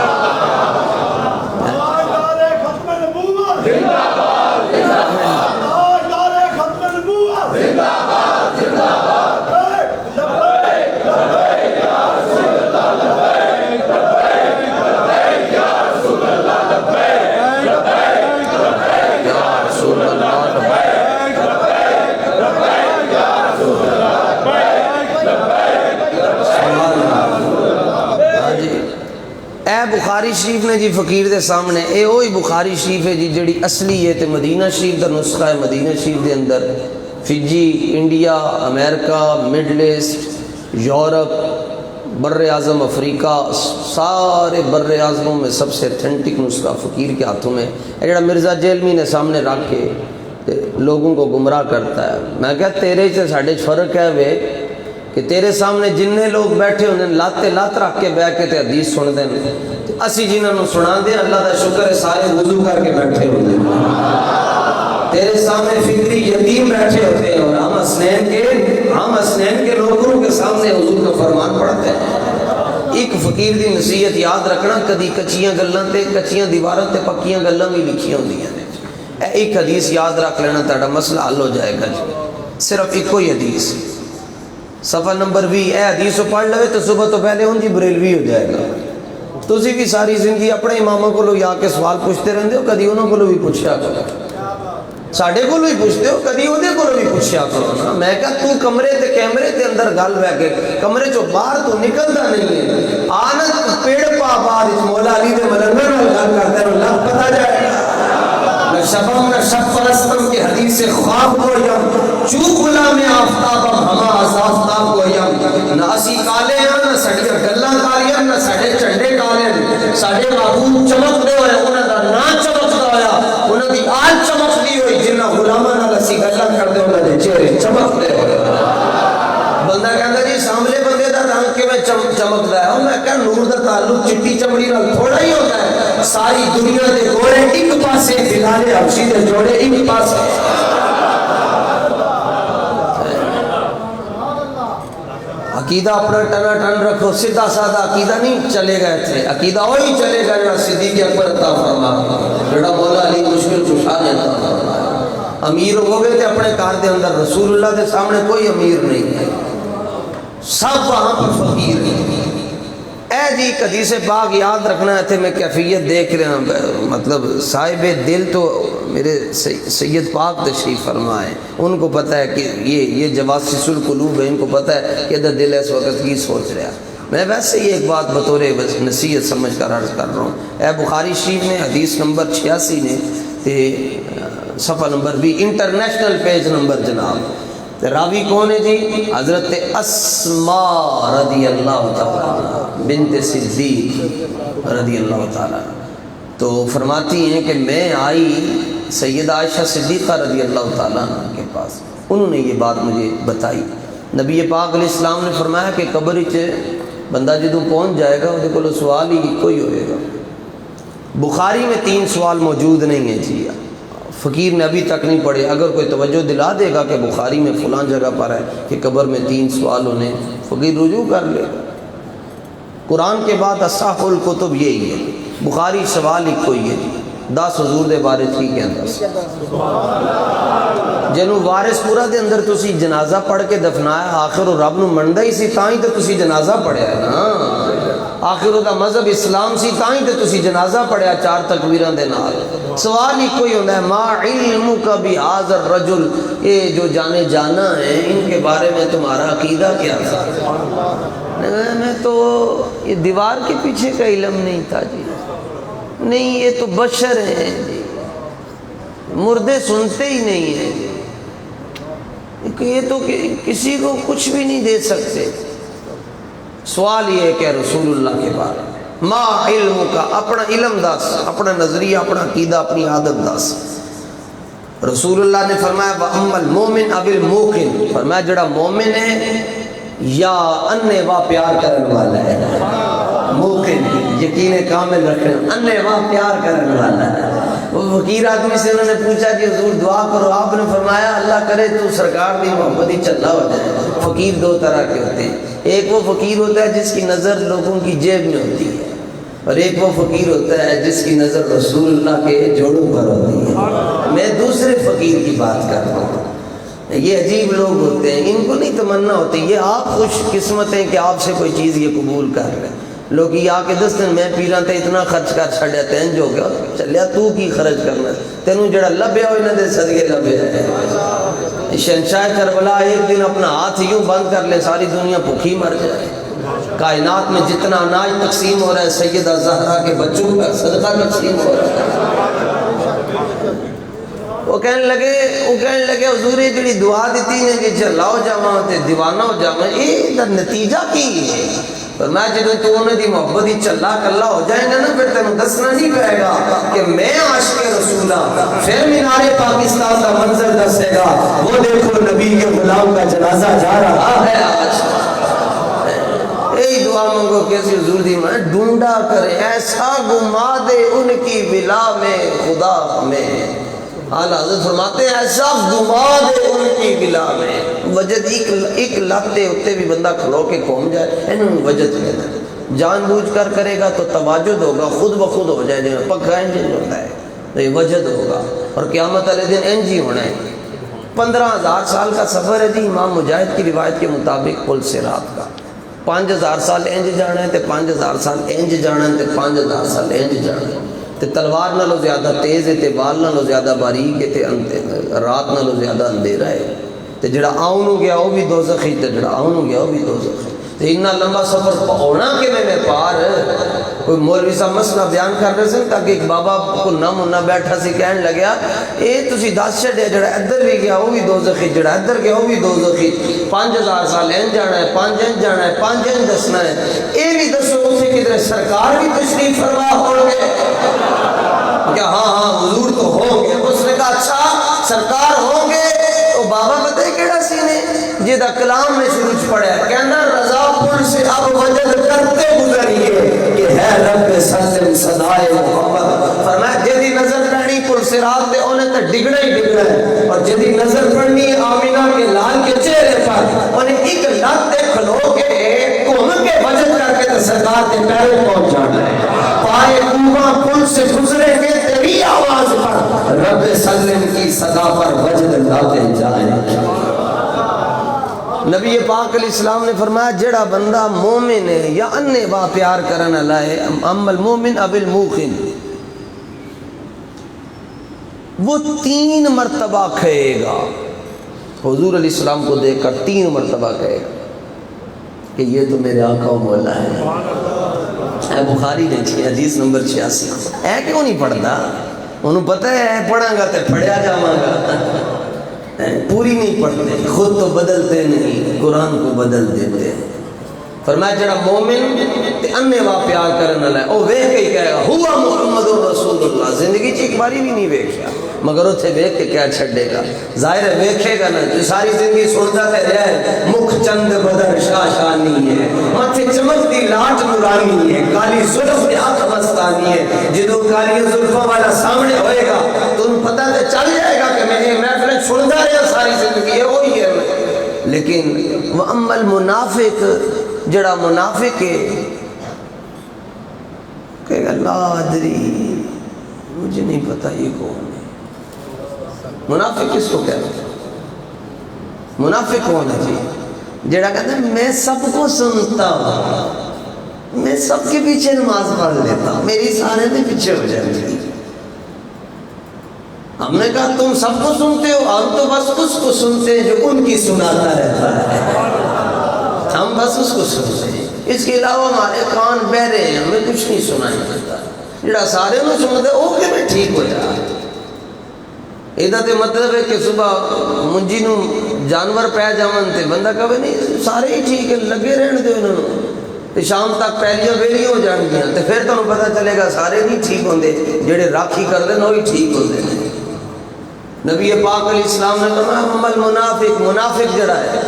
A: بخاری شریف نے جی فقیر دے سامنے اے وہی بخاری شریف ہے جی جڑی اصلی ہے تے مدینہ شریف دا نسخہ ہے، مدینہ شریف دے اندر فجی، انڈیا، امریکہ، مڈل ایسٹ، یورپ، بر اعظم افریقہ، سارے بر اعظموں میں سب سے اتھینٹک نسخہ فقیر کے ہاتھوں میں ہے، جڑا مرزا جیلمی نے سامنے رکھ کے لوگوں کو گمراہ کرتا ہے۔ میں کہا تیرے سے ساڑھے فرق ہے وے کہ تیرے سامنے جننے لوگ بیٹھے انہیں لاتے لات رکھ کے بیٹھ کے تے حدیث سن دیں، اسی جنہوں نے سنا دیں اللہ دا شکر ہے سارے وضو کر کے بیٹھے ہوتے ہیں، تیرے سامنے فکری یتیم بیٹھے ہوتے ہیں، اور ہم حسنین کے لوگوں کے سامنے حضور کا فرمان پڑھتے ہیں۔ ایک فقیر دی نصیحت یاد رکھنا، کدی کچیاں گلاں تے کچیاں دیواراں تے پکیاں گلاں بھی لکھی ہوندیاں نے، ایک حدیث یاد رکھ لینا تہاڈا مسئلہ حل ہو جائے گا جی، صرف ایک ہی حدیث، صفحہ نمبر 20، اے حدیث پڑھ لوے تو صبح تو پہلے ہوں جی بریلوی ہو جائے گا۔ تسی بھی ساری زندگی اپنے اماموں کو آ کے سوال پوچھتے رہندے ہو، کدی انہوں کو بھی پوچھیا کرو، ساڈے کو بھی پوچھتے ہو، کدی وہ بھی پوچھیا کرو نا۔ میں کہا تو کمرے تے کیمرے تے اندر گل بہ کے کمرے چو باہر تو نکلتا نہیں ہے، آنت پیڑ پا باہر مولا علی دے ملنگر نال گل کرتے ہیں، اللہ پتہ جائے گا نہ شبم نہ شب پرستم کی حدیث خواب کو یم، چوک غلام آفتابم ہما از آفتاب کو یم، نہ اسی کالے ہیں نہ سڑیا گلاں کالیاں نہ سڑے چنڈے کالے، ساڈے معبود چمکدے ہوئے انہاں دا نام چمکدا ہویا، انہاں دی آل چمکدی ہوئی، جنہ غلاماں نال اسی گلاں کردے انہاں دے چہرے چمکدے ہوئے۔ بندہ کہندا جی سامنے بندے دا رنگ کیویں چمکدا ہے، میں کہا نور دا تعلق چٹی چمڑی نال تھوڑا ہی ہوتا ہے، ساری دنیا دے گورے ایک پاسے، بلال حبشی دے جوڑے ایک پاسے۔ عقیدہ اپنا ٹنا ٹن رکھو، سیدھا سادہ عقیدہ نہیں چلے گا اتنے، عقیدہ وہی چلے گا جڑا صدیق اکبر عطا فرما، جڑا مولا علی مشکل کشا نے عطا فرمایا۔ امیر ہو گئے تھے اپنے کار دے اندر، رسول اللہ دے سامنے کوئی امیر نہیں ہے، سب وہاں پر فقیر ہیں۔ اے جی حدیث پاک یاد رکھنا ہے تھے میں کیفیت دیکھ رہا ہوں، مطلب صاحب دل تو میرے سید پاک تشریف فرمائے، ان کو پتہ ہے کہ یہ جواسیس القلوب ہے، ان کو پتہ ہے کہ ادھر دل اس وقت کی سوچ رہا۔ میں ویسے ہی ایک بات بطور نصیحت سمجھ کر عرض کر رہا ہوں۔ اے بخاری شریف میں حدیث نمبر 86 نے تے صفحہ نمبر بھی انٹرنیشنل پیج نمبر جناب، راوی کون ہے جی؟ حضرت اسماء رضی اللہ تعالیٰ بنت صدیق رضی اللہ تعالیٰ، تو فرماتی ہیں کہ میں آئی سیدہ عائشہ صدیقہ رضی اللہ تعالیٰ کے پاس، انہوں نے یہ بات مجھے بتائی۔ نبی پاک علیہ السلام نے فرمایا کہ قبر بندہ جدوں پہنچ جائے گا وہ کو سوال ہی کوئی ہوئے گا۔ بخاری میں 3 سوال موجود نہیں ہیں جی، فقیر نے ابھی تک نہیں پڑھے، اگر کوئی توجہ دلا دے گا کہ بخاری میں فلاں جگہ پر ہے کہ قبر میں 3 سوال ہونے، فقیر رجوع کر لے گا۔ قرآن کے بعد اصح الکتب یہی ہے، بخاری سوال ہی کوئی ہے جی، 10 حضور دے بارے کی کہندا سی جنوں وارث پورا دے اندر تسی جنازہ پڑھ کے دفنایا، آخر وہ رب نو مندا ہی سی تاں ہی تے تسی جنازہ پڑھیا ہے نا، آخر دا مذہب اسلام سی تاں ہی تے تسی جنازہ پڑھیا 4 تکبیراں دے نال۔ سوال ہی کوئی ہوندا ہے ما علمک بہذا الرجل، یہ جو جانے جانا ہے ان کے بارے میں تمہارا عقیدہ کیا ہے؟ میں تو یہ دیوار کے پیچھے کا علم نہیں تھا جی، نہیں یہ تو بشر ہیں جی، مردے سنتے ہی نہیں ہیں جی، یہ تو کسی کو کچھ بھی نہیں دے سکتے۔ سوال یہ ہے کہ رسول اللہ کے بارے میں ما علم کا، اپنا علم دس، اپنا نظریہ، اپنا عقیدہ، اپنی عادت دس۔ رسول اللہ نے فرمایا وَأَمَّا الْمُؤْمِنُ أَوِ الْمُوقِنُ، فرمایا جڑا مومن ہے یا انے واہ پیار کرنے والا ہے، موقن یقین کامل رکھنا، انے واہ پیار کرنے والا ہے۔ وہ فقیر آدمی سے انہوں نے پوچھا کہ حضور دعا کرو، آپ نے فرمایا اللہ کرے تو سرکار دی محبت ہی چلا ہو جائے۔ فقیر 2 طرح کے ہوتے ہیں، ایک وہ فقیر ہوتا ہے جس کی نظر لوگوں کی جیب میں ہوتی ہے، اور ایک وہ فقیر ہوتا ہے جس کی نظر رسول اللہ کے جوڑوں پر ہوتی ہے۔ میں دوسرے فقیر کی بات کر رہا ہوں، یہ عجیب لوگ ہوتے ہیں، ان کو نہیں تمنا ہوتی، یہ آپ خوش قسمت ہیں کہ آپ سے کوئی چیز یہ قبول کر رہے ہیں۔ لوگ یہ آ کے دسن میں پیراں تے اتنا خرچ کر چھڑیا تینج ہو گیا، چلیا تو کی خرچ کرنا، تینوں جڑا لبیا ہو انہاں دے صدقے لبیا ہے۔ شہنشاہ کربلا ایک دن اپنا ہاتھ یوں بند کر لے ساری دنیا بھوکی مر جائے۔ کائنات میں جتنا اناج تقسیم ہو رہا ہے سیدہ زہرا کے بچوں کا صدقہ تقسیم ہو رہا ہے۔ وہ کہنے لگے حضور جڑی دعا دیتی ہے کہ چلاؤ جاواں تے دیوانہ ہو جاواں، یہ نتیجہ کی ہے؟ فرمایا جدوں تو انہیں دی محبت ہی چلا کلا ہو جائے گا نا، پھر تینوں دسنا نہیں پائے گا کہ میں عاشق رسول ہوں، پھر مینار پاکستان کا منظر دسے گا، وہ دیکھو نبی کے غلام کا جنازہ جا رہا ہے آج۔ یہی دعا منگو کیسی حضور دی میں ڈھونڈا کرے ایسا گما دے ان کی بلا میں خدا ہمیں، اعلیٰ حضرت فرماتے ہیں ایسا گما دے ان کی بلا میں، وجد ایک لاتے ہوتے بھی بندہ کھلو کے گھوم جائے، انہوں نے وجد کہنا ہے۔ جان بوجھ کر کرے گا تو تواجد ہوگا، خود بخود ہو جائے، جنہیں پکا انجن ہوتا ہے تو یہ وجد ہوگا، اور قیامت والے دن انج ہی ہونا ہے۔ 15,000 سال کا سفر ہے جی امام مجاہد کی روایت کے مطابق پل صراط کا، 5,000 سال انج جانا ہے تے 5,000 سال انج جانا ہے تے 5,000 سال انج جانا ہے، تے تلوار نالوں زیادہ تیز ہے تے بال نالوں زیادہ باریک ہے تے رات نالوں زیادہ اندھیرا ہے، تے جڑا آؤں نو گیا وہ بھی دوزخی تے جڑا آؤں نو گیا وہ بھی دوزخی، تے اتنا لمبا سفر ہونا کہ میں پار کوئی مولوی صاحب مسئلہ بیان کر رہے سن تاکہ ایک بابا کو نہ منا بیٹھا سی کہنے لگیا اے تسی دس چھڑے جڑا ادھر بھی گیا وہ بھی دوزخی، جڑا ادھر گیا وہ بھی دوزخی، 5,000 سال انج جانا ہے، 5 انج جانا ہے، 5 انج دسنا ہے، اے بھی دسو اسے کدھر سرکار بھی تشریف فرما ہو گے؟ کہ ہاں حضور تو ہوں گے۔ اس نے کہا اچھا سرکار ہوں گے تو بابا بتائے کیڑا سینے جیدہ کلام میں شروع پڑھا ہے، کہنا رضا پل سے اب وجد کرتے گزریے کہ ہے رب سلم صدائے محمد، فرمایا جدی نظر پڑنی پل صراط دے انہیں تو ڈگنا ہی ڈگنا ہے، اور جدی نظر پڑنی آمینہ کے لال کے چہرے پر انہیں ایک لات دے کھلو کے کھوم کے وجد کر کے سرکار دے پیرے پہنچ جانا ہے، پائے اوہاں پل سے گزریں گے تیری آواز پر رب سلم کی صدا پر وجد لاتے جائیں۔ نبی پاک علیہ السلام نے فرمایا جڑا بندہ مومن ہے یا انے با پیار کرنا لائے ام المومن اب الموقن، وہ 3 مرتبہ کہے گا، حضور علیہ السلام کو دیکھ کر 3 مرتبہ کہے گا کہ یہ تو میرے آقا و مولا ہے۔ بخاری نے حدیث نمبر 86۔ اے کیوں نہیں پڑھتا؟ انہوں پتہ ہے پڑھاں گا تے پڑھیا جاواں گا، پوری نہیں پڑھتے، خود تو بدلتے نہیں، قرآن کو بدل دیتے۔ فرمایا جڑا مومن تے انے وا پیار کرن والا ہے او ویکھ کے کہے گا ہوا محمد رسول اللہ، زندگی چ ایک باری بھی نہیں ویکھیا مگر اتھے ویکھ کے کیا چھڈے گا؟ ظاہر ہے ویکھے گا نا، جو ساری زندگی سنتا تے رہا ہے مکھ چند بدر شاشانی ہے، ماتھے چمکتی لاٹ نورانی ہے، کالی زلف آنکھ مستانی ہے۔ جدو کالی زلفوں والا سامنے ہوئے گا تو انہوں پتہ تے چل جائے گا کہ میں یہ محفل سنتا رہا ساری زندگی ہے وہی ہے۔ لیکن وَأَمَّا الْمُنَافِقُ، جڑا منافق ہے کہے گا لا ادری، مجھے نہیں پتہ یہ کون ہے۔ منافق کس کو کہتے ہیں؟ منافق کون ہے جی؟ جڑا کہتا ہے میں سب کو سنتا ہوں، میں سب کے پیچھے نماز پڑھ لیتا ہوں، میری سارے نے پیچھے ہو جاتی۔ ہم نے کہا تم سب کو سنتے ہو، ہم تو بس اس کو سنتے ہیں جو ان کی سناتا رہتا ہے، ہم بس اس کو سنتے ہیں، اس کے علاوہ ہمارے کان بہرے ہیں، ہمیں کچھ نہیں سنائی دیتا۔ جڑا سارے انہوں سنتے او کہ میں ٹھیک ہو جا۔ ایدہ تے مطلب ہے کہ صبح منجی نو جانور پہ جاون تے بندہ کہے نہیں سارے ہی ٹھیک ہے لگے رہن دے انہوں تے شام تک پہلیاں ویلی ہو جان گیا تے پھر تو پتہ چلے گا سارے نہیں ٹھیک ہوندے، جڑے راکھی کر دے وہی ٹھیک ہوندے۔ نبی پاک علیہ السلام نے فرمایا اما المنافق، منافق جڑا ہے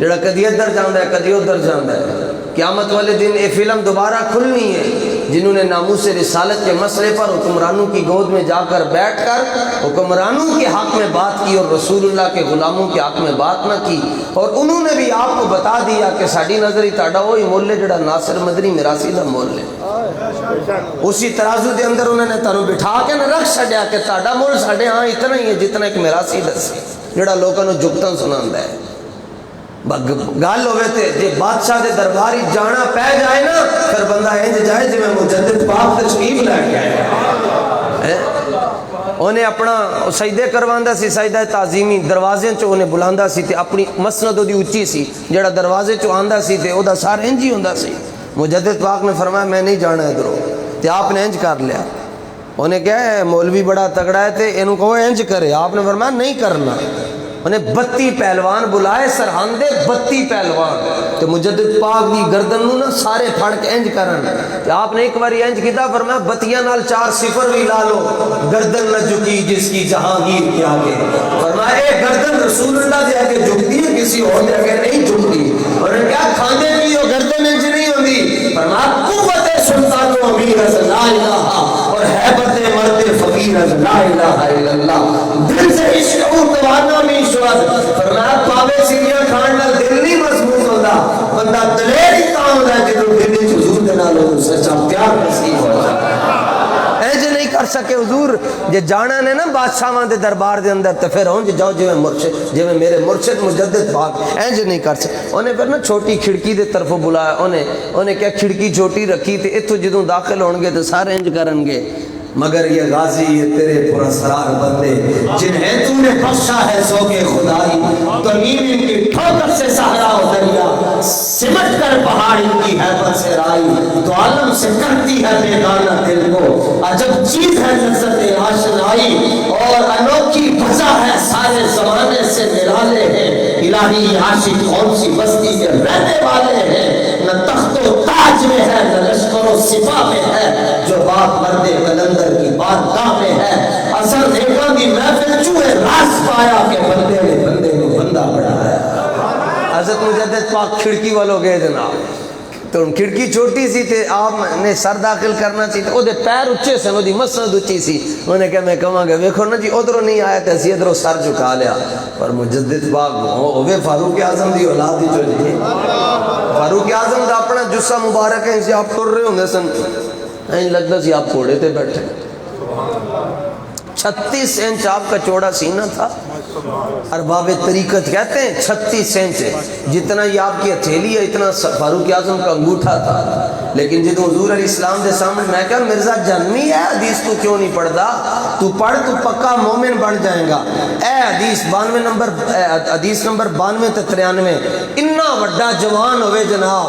A: جڑا کدی ادھر جاندا ہے کدی ادھر جاندا ہے، قیامت والے دن یہ فلم دوبارہ کھلنی ہے۔ جنہوں نے ناموس رسالت کے مسئلے پر حکمرانوں کی گود میں جا کر بیٹھ کر حکمرانوں کے حق میں بات کی اور رسول اللہ کے غلاموں کے حق میں بات نہ کی، اور انہوں نے بھی آپ کو بتا دیا کہ ساڑی نظری تاڑا وہی مول ہے جڑا ناصر مدنی میراسی دا مول ہے، اسی ترازو دے اندر انہوں نے تانوں بٹھا کے نہ رکھ چھڈیا کہ تاڑا مول ساڑے ہاں اتنا ہی ہے جتنا ایک میراسی دسی جڑا لوگوں نے جگتاں سناندا ہے۔ گل ہوئے تھے جے بادشاہ دے درباری جانا پہ جائے نا پھر بندہ انج جائے جی میں مجدد پاک تشریف لے کے آئے۔ انہیں اپنا سجدے کرواندا سی، سجدہ تعظیمی دروازے چو انہیں بلاندا سی تے اپنی مسند دی اونچی سی، جڑا دروازے چو آندا سی تے او دا سار انج ہی ہوندا سی۔ مجدد پاک نے فرمایا میں نہیں جانا ادھروں تے آپ نے انج کر لیا۔ انہیں کہا ہے مولوی بڑا تگڑا ہے تے انہوں کہو انج کرے، آپ نے فرمایا نہیں کرنا۔ انہیں 32 پہلوان بلائے سرحندے 32 پہلوان تو مجدد پاک دی گردن نو نا سارے پھڑ کے انج کرن تے آپ نے ایک باری انج کیتا فرمایا بتیاں نال 4 صفر بھی لا لو گردن نہ جھکی جس کی جہانگیر کے آگے۔ فرمایا اے گردن رسول اللہ دے آگے جھکتی ہے کسی اور دے آگے نہیں جھکتی، اور ان کیا کھاندے بھی ہو گردن انج نہیں ہوندی۔ فرمایا قوت سلطان و امیر از لا الہ اور حیبت مرد فقیر از لا الہ الا اللہ، دل سے عشق و توانا میں فرمایا پاوے سیریاں کھان نال دل نہیں مضبوط ہوتا، بندہ دلیر ہی تاں ہوتا ہے جدو دل وچ حضور دے نال سچا پیار نصیب ہو جائے۔ ایسے نہیں کر سکے حضور جے جانا نے نا بادشاہاں دے دربار دے اندر تے پھر ہوں جاؤ جے میں میرے مرشد مجدد پاک ایسے نہیں کر سکے۔ انہیں پھر نا چھوٹی کھڑکی دے طرف بلایا، انہیں کیا کھڑکی چھوٹی رکھی تے اتھو جدوں داخل ہون گے تے سارے انج کرن گے مگر یہ غازی یہ تیرے پراسرار بندے جنہیں تو نے بخشا ہے ذوق خدائی، تمیم ان کی ٹھوکر سے صحرا و دریا سمٹ کر پہاڑ ان کی حیبت سے رائی، تو عالم سے کرتی ہے بیگانہ دل کو عجب چیز ہے لذت آشنائی، اور انوکھی بھجا ہے سارے زمانے سے نرالے ہیں، الہی عاشق کون سی بستی کے رہنے والے ہیں، نہ تخت و تاج میں ہے نہ لشکر و سپاہ میں ہے، جو بات مرد قلندر کی بارگاہ میں ہے، اثر دیکھا بھی محفل چوہے راز پایا کہ بندے نے بندے کو بندہ بڑھایا۔ حضرت مجدد پاک کھڑکی والوں گئے جناب تو کھڑکی چھوٹی سی تے آپ نے سر داخل کرنا سی تو دے پیر اچھے سے دی مسند اچھی سی، انہوں نے کہا میں کہاں گا ویکھو نا جی ادھروں نہیں آیا تے اسی ادھروں سر جھکا لیا، پر مجدد پاک ہوئے فاروق اعظم دی اولاد ہی جو جی فاروق اعظم دا اپنا جسہ مبارک ہے، اسے آپ ٹر رہے ہوں گے سن این لگتا سی آپ گھوڑے تے بیٹھے، 36 انچ آپ کا چوڑا سینہ تھا. ارباب طریقت کہتے ہیں 36 انچ جتنا یہ آپ کی ہتھیلی ہے اتنا فاروق اعظم کا انگوٹھا تھا. لیکن جب حضور علیہ السلام کے سامنے میں کہا مرزا جنمی ہے حدیث تو کیوں نہیں پڑھدا, تو پڑھ تو پکا مومن بن جائیں گا. اے حدیث 92 تے 93 اتنا بڑا جوان ہوئے جناب,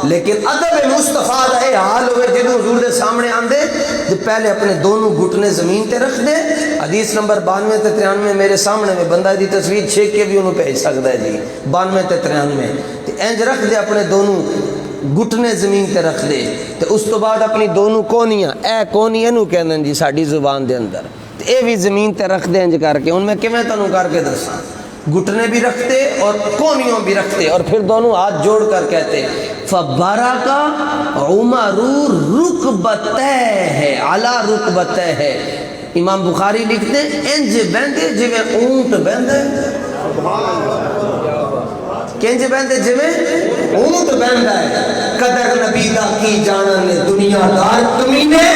A: لیکن ادب مصطفیٰ دا اے حال ہوئے جدوں حضور دے سامنے آندے جو پہلے اپنے دونوں گھٹنے زمین تے رکھ دے. حدیث نمبر 92 تے 93 میرے سامنے میں بندہ دی تصویر چھیک کے بھی انہوں بھیج سکتا ہے جی. 92 تے 93 انج رکھ دے, اپنے دونوں گھٹنے زمین تے رکھ دے, تو اس تو بعد اپنی دونوں کونیاں, اے کونیاں نو کہندے جی ساڈی زبان دے اندر, تے اے بھی زمین تے رکھ دے انج کر کے. ان میں کیویں تانوں کر کے دساں, گھٹنے بھی رکھتے اور کونیوں بھی رکھتے اور پھر دونوں ہاتھ جوڑ کر کہتے فبارک عمر رکبتہ علی رکبتہ. امام بخاری لکھتے انج بہندے جویں اونٹ بہندے, کنج بہندے جویں اونٹ بہندا ہے. قدر نبی دا کی جانن دنیا دار کمینے,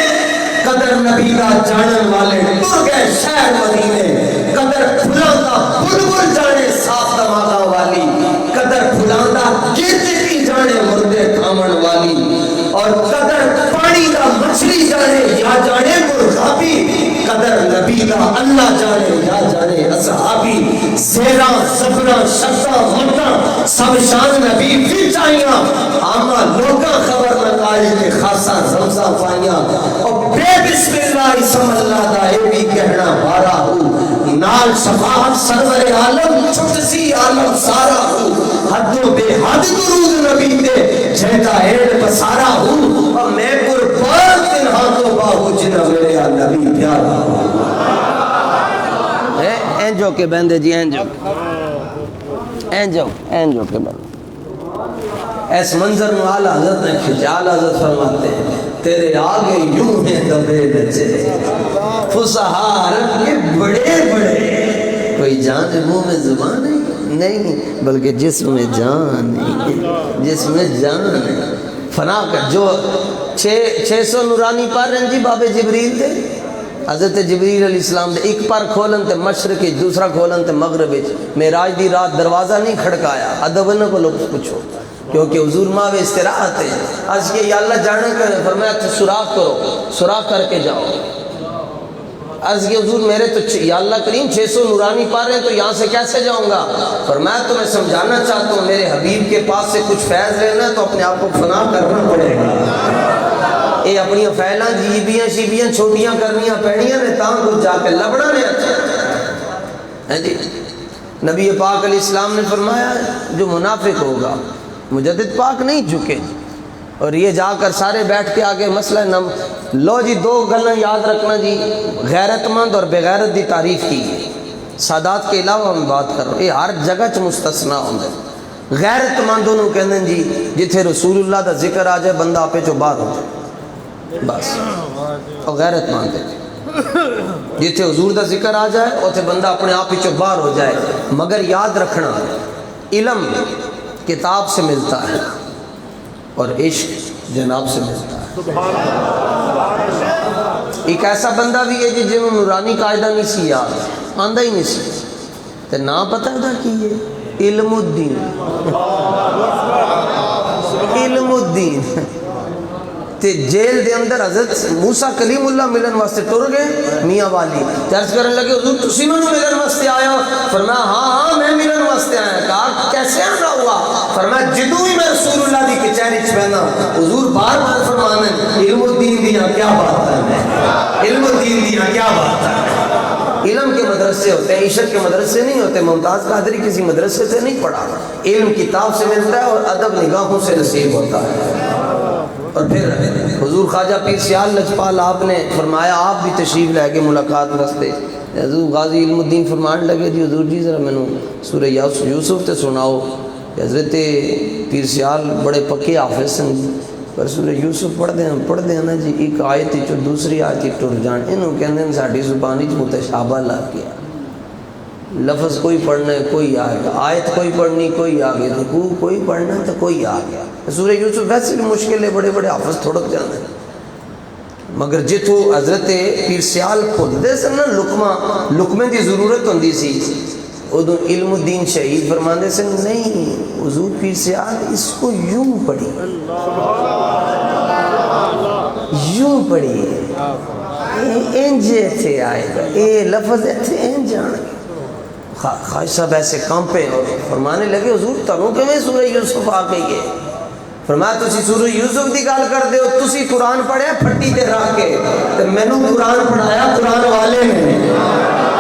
A: قدر نبی دا جانن والے تر گئے شہر مدینے. قدر پھلاندا بلبل جانے صاف دماغا والی, قدر پھلاندا گیتی جانے مردے کھامن والی, اور قدر پانی دا مچھلی جانے یا جانے مرغابی. قدر نبی دا اللہ جانے یا جانے اصحابی. زیراں زبراں شتاں مٹاں سب شان نبی بھی چاہیاں, آما لوگاں خبر لگائی کہ خاصا زمزہ پائیاں. اور بے بسم اللہ اسم اللہ دا اے بھی کہنا بارا ہوں, نال شفاعت سرور عالم چھٹسی عالم سارا ہوں. حدوں بے حد درود نبی تے جہتا ایڈ بسارا ہوں, اور میں قربان تنہا تو باہو جنہ میرے نبی پیارا ہوں. اینجو کے بندے جی, اینجو کے بندے. ایس منظر میں اعلیٰ حضرت نے کھچا, اعلیٰ حضرت فرماتے ہیں تیرے آگے یوں ہیں دبے نچے فصحا عرب کے بڑے بڑے, کوئی جان منہ میں زبان نہیں بلکہ جسم میں جان نہیں, جسم میں جان ہے. فنا کا جو 600 نورانی پر رہن جی بابے جبریل دے, حضرت جبریل علیہ السلام دے ایک پر کھولن تے مشرقی, دوسرا کھولن تے مغربی. معراج دی رات دروازہ نہیں کھڑکایا, ادب نہ کو لوگ پوچھو کیونکہ حضور ماں میں استراحت ہے. آج کہ یا اللہ جانے کر فرمایا تو سوراخ کرو, سوراخ کر کے جاؤ. عرض کہ حضور میرے تو یا اللہ کریم 600 نورانی پا رہے ہیں تو یہاں سے کیسے جاؤں گا؟ فرمایا تمہیں سمجھانا چاہتا ہوں میرے حبیب کے پاس سے کچھ فیض لینا تو اپنے آپ کو فنا کرنا پڑے گا. یہ اپنی فیلاں جیبیاں شیبیاں چھوٹیاں کرنیاں پہنیاں نے تاں کچھ جا کے لبڑا نے اچھا جی. نبی پاک علیہ السلام نے فرمایا جو منافق ہوگا مجدد پاک نہیں جھکے, اور یہ جا کر سارے بیٹھ کے آگے مسئلہ لو جی 2 گلیں یاد رکھنا جی, غیرت مند اور بغیرت دی تعریف کی. سادات کے علاوہ میں بات کر رہا ہوں, یہ ہر جگہ چ مستثنا ہوندے. غیرت مند انہوں کہندے جی جتھے رسول اللہ دا ذکر آ جائے بندہ آپے چو باہر ہو جائے بس, اور غیرت مند ہے جتھے حضور دا ذکر آ جائے اوتھے بندہ اپنے آپ چو باہر ہو جائے. مگر یاد رکھنا علم کتاب سے ملتا ہے اور عشق جناب سے ملتا ہے. ایک ایسا بندہ بھی ہے جی جنہوں نورانی قاعدہ نہیں سی یاد, آندہ ہی نہیں سی, تے نا پتہ ہے دا کی ہے علم الدین, علم الدین. تے جیل دے اندر حضرت موسیٰ کلیم اللہ ملن واسطے ٹر گئے میاں والی, درس کرنے لگے حضور تسی منو ملن واسطے آیا؟ فرمایا ہاں میں ملن واسطے آیا. کہا کیسے آنا ہوا؟ فرمایا جدوں ہی میں رسول اللہ دی کچہری چ بہنا حضور بار بار فرمانے علم الدین دیاں کیا بات ہے, علم الدین دیاں کیا بات ہے. علم کے مدرسے ہوتے ہیں, عشق کے مدرسے نہیں ہوتے. ممتاز قادری کسی مدرسے سے نہیں پڑھا, علم کتاب سے ملتا ہے اور ادب نگاہوں سے نصیب ہوتا ہے. اور پھر حضور خواجہ پیر سیال لجپال آپ نے فرمایا آپ بھی تشریف لے کے ملاقات واسطے. حضور غازی علم الدین فرمان لگے جی حضور جی ذرا میں سورہ یوسف تے سناؤ. حضرت پیر سیال بڑے پکے حافظ ہیں, پر سورہ یوسف پڑھ دیں نا جی ایک آیت چو دوسری آیت ٹر جان, انہوں کہندے ہیں ساڈی زبانی چ متشابہ لگ گیا. لفظ کوئی پڑھنا ہے کوئی آ گیا, آیت کوئی پڑھنی کوئی آ گیا, رکوع کوئی پڑھنا تو کوئی آ گیا. سورہ یوسف ویسے بھی مشکل ہے, بڑے بڑے حافظ تھوڑک جانے. مگر جتوں حضرت پیر سیال بھولتے سن نا لقمے کی ضرورت ہوندی سی، ادو علم الدین شہید فرماندے سن نہیں حضور پیر سیال اس کو یوں پڑھی، یوں پڑھی، انج ایتھے آئے گا، اے لفظ ایتھے انج آنے گا۔ خواجہ صاحب ایسے کانپے اور فرمانے لگے حضور تنوں کیویں سورہ یوسف آ گئی ہے؟ فرمایا تسی سورہ یوسف دی گل کردے ہو، تسی قرآن پڑھیا پھٹی تے رکھ کے، تے مینوں قرآن پڑھایا قرآن والے نے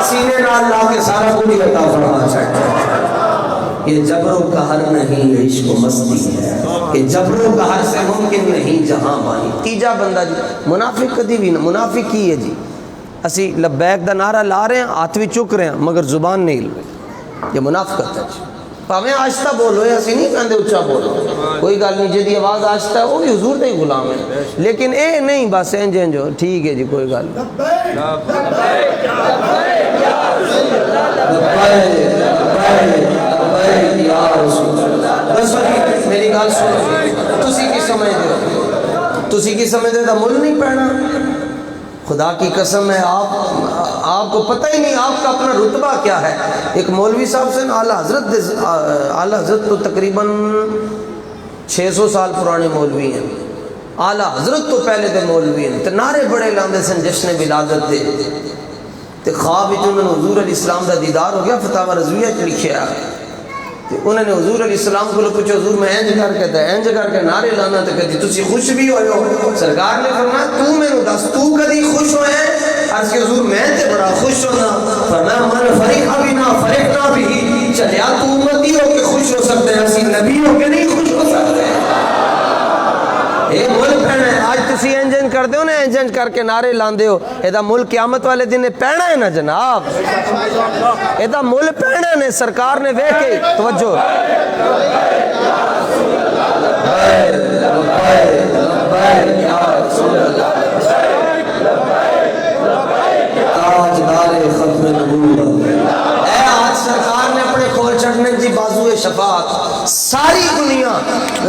A: سینے نال لا کے سارا کچھ عطا فرما چھڈیا۔ یہ جبر و قہر نہیں عشق و مستی ہے، یہ جبر و قہر سے ممکن نہیں جہاں بانی۔ تیجا بندہ جی منافق کدی بھی نہ، منافق کی ہے جی اسی لبیک دا نعرہ لا رہے ہیں، ہاتھ بھی چک رہے ہیں مگر زبان نہیں ہل رہی، یہ منافقت ہے جی۔ پاویں آہستہ بولو، اسی نہیں کہندے اچھا بولو، کوئی گل نہیں، جدی آواز آہستہ ہے وہ بھی حضور دے غلام ہے، لیکن اے نہیں بس انج انج ہو، ٹھیک ہے جی کوئی گل نہیں۔ میری گل سنو، تسی کی سمجھدے ہو؟ تسی کی سمجھدے دا مل نہیں پینا؟ خدا کی قسم ہے آپ کو پتہ ہی نہیں آپ کا اپنا رتبہ کیا ہے۔ ایک مولوی صاحب سے اعلیٰ حضرت تو تقریباً 600 سال پرانے مولوی ہیں، اعلیٰ حضرت تو پہلے دے مولوی ہیں، تے نعرے بڑے لاندے سن جشن ولادت دے، تے خواب وچ انہوں نے حضور علیہ السلام دا دیدار ہو گیا، فتاوی رضویہ چ لکھیا ہے، انہوں نے حضور علیہ السلام کو پوچھا حضور میں انج کر کے انج کر کے نعرے لانا تے کدی تسی خوش بھی ہوئے ہو؟ سرکار نے فرمایا تو مینوں دس تو کدی خوش ہوئے ہیں؟ عرض کہ حضور میں تے بڑا خوش ہونا۔ فرمایا من فرح بنا فرحنا بھی، چلیا تو امتی ہو کے خوش ہو سکتے ہیں، اسی نبی ہو کے نہیں خوش ہو سکتے۔ اے ملک ہے آج تسی انج انج کر دیو نا، انج انج کر کے نعرے لاندے ہو، ادا ملک قیامت والے دن پینا ہے نا جناب، ادا مل پینا نے۔ سرکار نے ویکھ کے توجہ تاجدار ختم نبوت، اے آج سرکار نے اپنے کھول چھڑنے کی بازو شفاعت ساری دنیا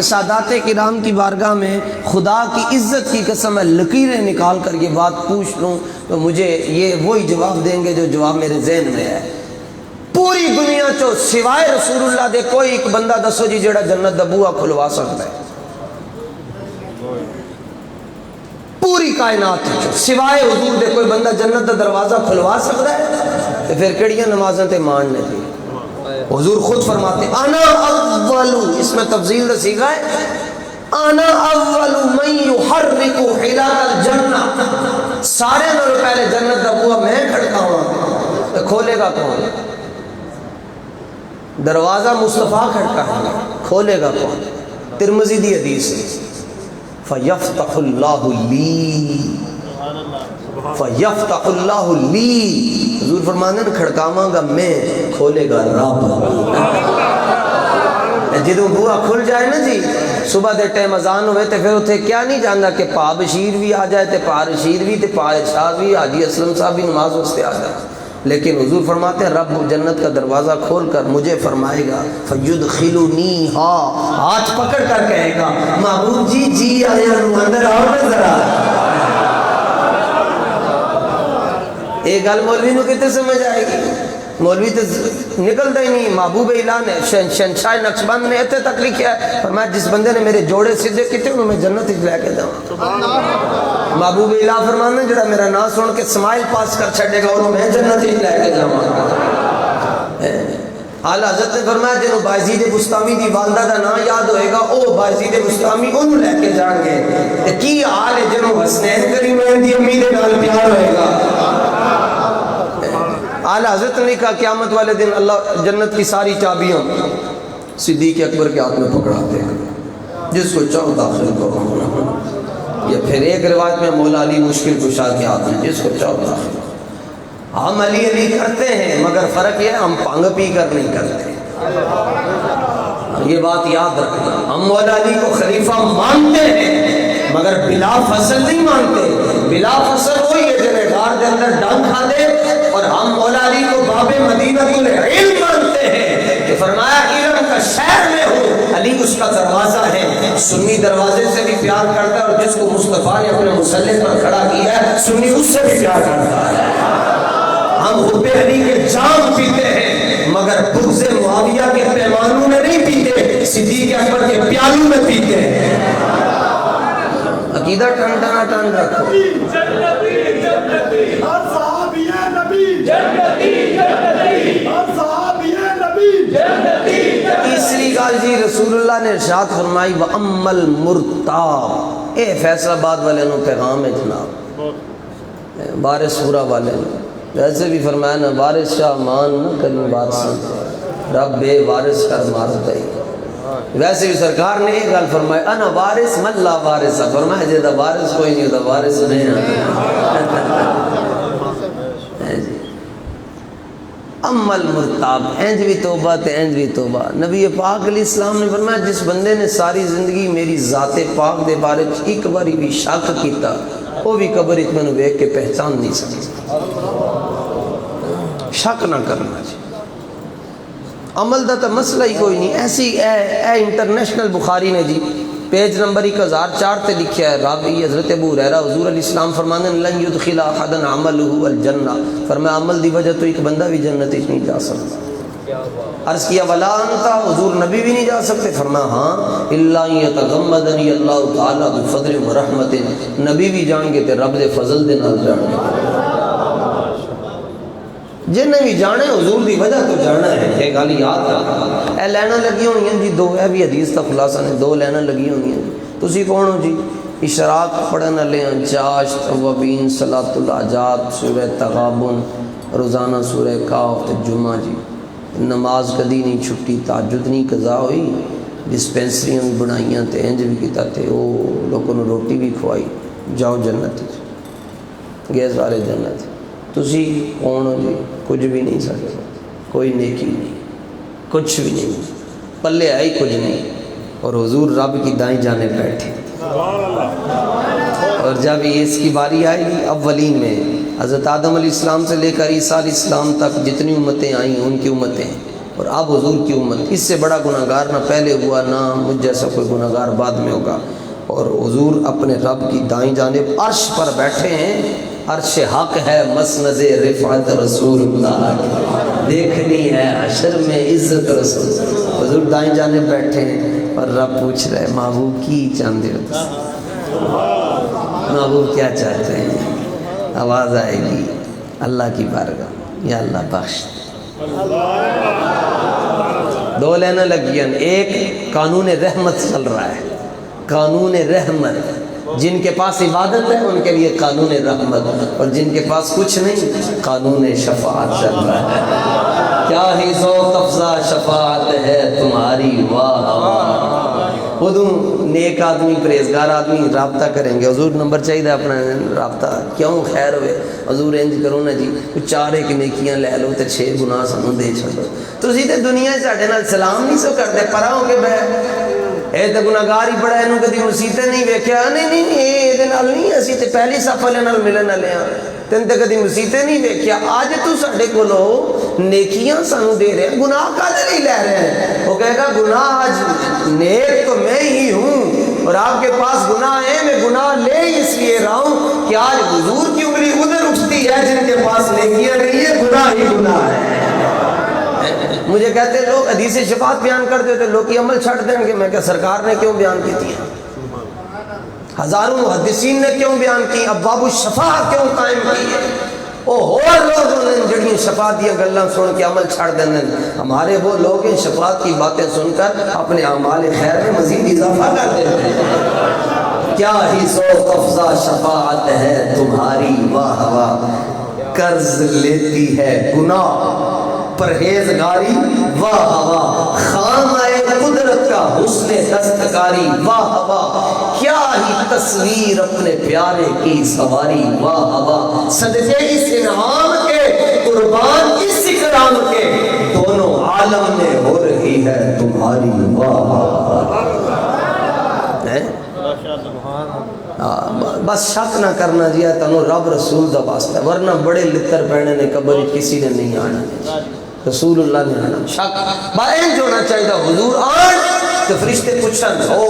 A: سادات کرام کی بارگاہ میں خدا کی عزت کی قسم ہے لکیریں نکال کر یہ بات پوچھ لوں تو مجھے یہ وہی جواب دیں گے جو جواب میرے ذہن میں ہے۔ پوری دنیا چو سوائے رسول اللہ دے کوئی ایک بندہ دسو جی جڑا جنت دا بوہا کھلوا سکتا ہے؟ پوری کائنات چو سوائے حضور دے کوئی بندہ جنت دا دروازہ کھلوا سکتا ہے؟ تو پھر کڑیاں نمازیں تے ماننے تھی۔ حضور خود فرماتے انا اولو، اس میں تفضیل دا سیغہ ہے، انا اولو من یحرک حلاق الجنہ، سارے نالوں پہلے جنت دا بوہا میں کھڑکا ہوں، تو کھولے گا کون؟ دروازہ مصطفیٰ کھڑکا ہے، کھولے گا کون؟ ترمذی دی حدیث ہے فَيَفْتَحُ اللَّهُ لِي، فَيَفْتَحُ اللَّهُ لِي، حضور فرمانے ہیں کھڑکاواں گا میں، کھولے گا رب۔ جدوں بوہا کھل جائے نا جی، صبح دے ٹائم اذان ہوئے تے پھر اتھے کیا نہیں جاندا کہ پا بشیر بھی آ جائے تے پا رشید بھی تے پا ارشاد بھی، حاجی اسلم صاحب بھی نماز واسطے آ جائے، لیکن حضور فرماتے ہیں رب جنت کا دروازہ کھول کر مجھے فرمائے گا فَيُدْخِلُنِي، ہاتھ پکڑ کر کہے گا محبوب جی جی آیا نو اندر آؤ نا ذرا۔ ایک گل مولوی نو کتے سمجھ آئے گی؟ مولوی تو نکلتا ہی نہیں۔ محبوب الہ نے شہنشاہ نقشبند نے اتنے تک لکھا ہے، فرمایا جس بندے نے میرے جوڑے سیدھے کیتے انہوں میں جنت ہی لے کے جاؤں۔ محبوب الہ فرمانا جڑا میرا نام سن کے سمائل پاس کر چھڑے گا انہوں میں جنت ہی لے کے جاؤں۔ اعلیٰ حضرت نے فرمایا جنہوں بائزید بستامی دی والدہ دا نام یاد ہوئے گا او بائزید بستامی انہوں لے کے جان گے۔ کی حال ہے جنہوں حسنین کریمین دی امید نال پیار ہوئے گا۔ اعلیٰ حضرت نے کہا قیامت والے دن اللہ جنت کی ساری چابیاں صدیق اکبر کے ہاتھ میں پکڑاتے ہیں، جس کو چاہو داخل کرو، یا پھر ایک روایت میں مولا علی مشکل کشا کے ہاتھ میں، جس کو چاہو داخل کرو۔ ہم علی علی کرتے ہیں مگر فرق یہ ہے ہم پانگ پی کر نہیں کرتے، یہ بات یاد رکھنا۔ ہم مولا علی کو خلیفہ مانتے ہیں مگر بلا فصل نہیں مانتے۔ بلا فصل وہی ہے جنہیں غار کے اندر ڈنگ کھا دے، اور ہم مولا علی کو باب مدینہ العلم مانتے ہیں کہ فرمایا علم کا شہر میں ہوں، علی اس کا دروازہ ہے، سنی دروازے سے بھی پیار کرتا ہے اور جس کو مصطفیٰ نے اپنے مسلح پر کھڑا کیا ہے سنی اس سے بھی پیار کرتا ہے۔ ہم حب علی کے جام پیتے ہیں مگر بغض معاویہ کے پیمانوں میں نہیں پیتے، صدیق اکبر کے پیالوں میں پیتے ہیں۔ عقیدہ ٹن ٹنا ٹن رکھو۔
B: جنتی جنتی ہر صحابی نبی جنتی جنتی ہر صحابی نبی جنتی۔
A: تیسری گال جی رسول اللہ نے ارشاد فرمائی وَأَمَّا الْمُرْتَابُ، اے فیصل آباد والے نو پیغام ہے جناب، بارش پورا والے نو ویسے بھی فرمایا نا وارث شاہ مان نہ کریں وارثاں رب بے وارث کر مارتا ہی۔ ویسے بھی سرکار نے ایک گل فرمایا انا وارث من لا وارث، فرمایا جے دا وارث کوئی نہیں ہوتا وارث نہیں آتا۔ اما المرتاب، انج بھی توبہ تے انج بھی توبہ۔ نبی پاک علیہ السلام نے فرمایا جس بندے نے ساری زندگی میری ذات پاک دے بارے ایک باری بھی شک کیتا وہ بھی قبر اچ مینوں ویکھ کے پہچان نہیں سکتا۔ شک نہ کرنا جی، عمل دا تو مسئلہ ہی کوئی نہیں۔ ایسی اے انٹرنیشنل بخاری نے جی پیج نمبر 1004 تے لکھیا ہے، راوی حضرت ابو ہریرہ حضور علیہ السلام فرمانے لن يدخل احد عمله الجنہ، فرمایا عمل دی وجہ تو ایک بندہ بھی جنت وچ نہیں جا سکتا۔ عرض کیا ولا انت، حضور نبی بھی نہیں جا سکتے؟ فرمایا ہاں الا یتغمدنی اللہ تعالی بفضل ورحمت، نبی بھی جان گے تے رب دے فضل دے نال جان گے۔ جنہیں بھی جانے حضور دی وجہ تو جانا ہے، یہ گل یاد رکھنا۔ اے لینا لگی ہونی ہیں جی دو، اے بھی حدیث کا خلاصہ نے، دو لینا لگی ہونی ہیں۔ تسی کون ہو جی؟ اشراق پڑھن والے ہیں، چاشت، اوابین، صلاۃ الحاجات، سورہ تغابن، روزانہ سورہ کاف تے جمعہ جی، نماز کدی نہیں چھٹی، تہجد نہیں قضا ہوئی، ڈسپینسریاں بھی بنائیاں تے انج بھی کیتا تے او لوگوں نے روٹی بھی کھوائی، جاؤ جنت گئے سارے جنت۔ تسی کون ہو جی؟ کچھ بھی نہیں سکتے، کوئی نیکی نہیں، کچھ بھی نہیں، پلے آئی کچھ نہیں، اور حضور رب کی دائیں جانے بیٹھے۔ اور جب اس کی باری آئی اولین میں حضرت آدم علیہ السلام سے لے کر عیسیٰ علیہ السلام تک جتنی امتیں آئیں ان کی امتیں، اور اب حضور کی امت، اس سے بڑا گناہگار نہ پہلے ہوا نہ مجھ جیسا کوئی گناہگار بعد میں ہوگا۔ اور حضور اپنے رب کی دائیں جانب عرش پر بیٹھے ہیں، عرش حق ہے مسند رفعت رسول اللہ، دیکھنی ہے حشر میں عزت رسول اللہ۔ حضور دائیں جانب بیٹھے ہیں اور رب پوچھ رہے محبوب کی چاہتے ہو؟ محبوب کیا چاہتے ہیں؟ آواز آئے گی اللہ کی بارگاہ، یا اللہ بخش۔ دو لینا لگی ہیں، ایک قانون رحمت چل رہا ہے، قانون رحمت، جن کے پاس عبادت ہے ان کے لیے قانون رحمت، اور جن کے پاس کچھ نہیں قانون شفاعت چل رہا ہے۔ کیا ہی ذوق افزا شفاعت ہے تمہاری واہ واہ۔ خودوں نیک آدمی پرہیزگار آدمی رابطہ کریں گے، حضور نمبر چاہیے اپنا رابطہ کیوں خیر ہوئے، حضور انج کرو نا جی کچھ 4 ایک نیکیاں لے لو تے 6 گناہ سانوں دے چھڈو۔ تسی تے دنیا ساڈے نال سلام نہیں سو کرتے، پرا ہو کے بہ اے تے گناہگار ہی بڑا، اینوں کدی مسیتیں نہیں ویکھیا، نہیں نہیں اے دے نال نہیں، اسی تے پہلی صف والے نال ملن والے ہاں، تین تے کدی مسیتیں نہیں ویکھیا۔ اج تو ساڈے کولو نیکیاں سانوں دے رہے ہیں، گناہ کدے نہیں لے رہے ہیں؟ وہ کہے گا گناہ آج نیک تو میں ہی ہوں اور آپ کے پاس گناہ ہے، میں گناہ لے اس لیے رہا ہوں کہ آج حضور کی انگلی ادھر اٹھتی ہے جن کے پاس نیکیاں نہیں ہے، گناہ ہی گناہ ہے۔ مجھے کہتے ہیں لوگ حدیث شفاعت بیان کر دیتے، لوگ کی عمل چھڑ دیں گے، میں کہ سرکار نے کیوں بیان کی تھی، ہزاروں محدثین نے کیوں بیان کی، ابواب الشفاعت کیوں قائم کی ہے؟ او اور لوگ جڑی شفاعت دی گلاں سن کے عمل چھڑ دیں، ہمارے وہ لوگ ہیں شفاعت کی باتیں سن کر اپنے اعمال خیر میں مزید اضافہ کر دیتے ہیں۔ کیا ہی ذوق افزا شفاعت ہے تمہاری واہ واہ، قرض لیتی ہے گناہ پرہیزگاری واہ واہ، خامہ قدرت کا حسن دستکاری واہ واہ، کیا ہی تصویر اپنے پیارے کی سواری واہ واہ، صدقے اس انعام کے قربان اس اکرام کے، دونوں عالم میں ہو رہی ہے تمہاری واہ واہ۔ بس شک نہ کرنا جی تنو رب رسول دا واسطہ، ورنہ بڑے لتر پہنے نے قبر کسی نے نہیں آنا، رسول اللہ نے آنا۔ شک باہر ہونا چاہیے حضور آن تو فرشتے پوچھن او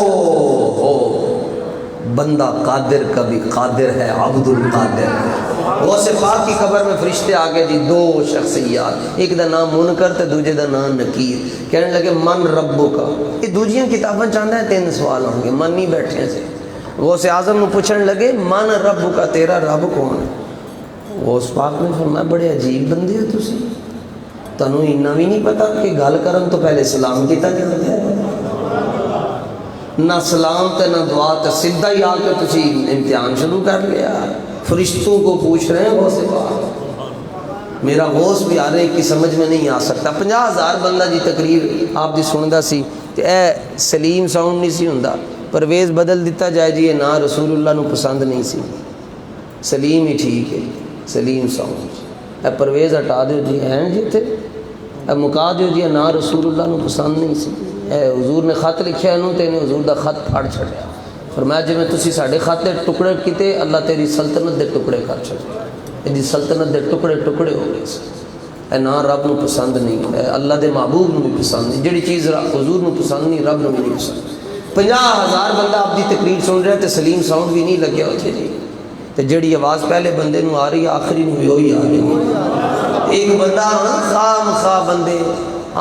A: بندہ قادر کا بھی قادر ہے، عبد القادر ہے۔ غوث پاک کی قبر میں فرشتے آگے جی دو شخصیات، ایک دا نام منکر تے دوجے دا نام نکیر، کہنے لگے من ربک۔ یہ دوجیاں کتاباں چاہتا ہے 3 سوال ہوں گے، من نہیں بیٹھے سے۔ غوث اعظم نے پوچھنے لگے من ربک، تیرا رب کون ہے؟ غوث پاک نے فرمایا بڑے عجیب بندے ہو تسی، تنوں اتنا بھی نہیں پتا کہ گل کرن تو پہلے سلام کیتا جاتا ہے، نہ سلام تے نہ دعا تے سیدھا ہی آ کے تسی امتحان شروع کر لیا۔ فرشتوں کو پوچھ رہے ہیں غوث پاک، میرا غوث بھی آ رہے کی سمجھ میں نہیں آ سکتا۔ 50,000 بندہ جی تقریر آپ دی سندا سی تے اے سلیم ساؤنڈ نہیں سی ہوندا، پرویز بدل دیتا جائے جی یہ نا رسول اللہ نو پسند نہیں سی، سلیم ہی ٹھیک ہے، سلیم ساؤنڈ۔ اے پرویز ہٹا دیو جی ہیں جی تے اے مکا دیو جی نا رسول اللہ نو پسند نہیں سی۔ اے حضور نے خط لکھیا انہوں تے حضور دا خط پھڑ چھڑیا، فرمایا جی میں تسی ساڑھے خط دے ٹکڑے کیتے اللہ تیری سلطنت دے ٹکڑے کر چھڑیا، یہ سلطنت دے ٹکڑے ٹکڑے ہو گئے سے۔ اے نا رب نو پسند نہیں، اے اللہ دے محبوب نو بھی پسند نہیں، جڑی چیز حضور نو پسند نہیں رب نو بھی نہیں پسند۔ 50,000 بندہ آپ دی تقریر سن رہا ہے تے سلیم ساؤنڈ بھی نہیں لگیا ہوتے جی، تے جڑی آواز پہلے بندے نو آ رہی آخری نو بھی ہوئی آ رہی۔ ایک بندہ خام خواہ بندے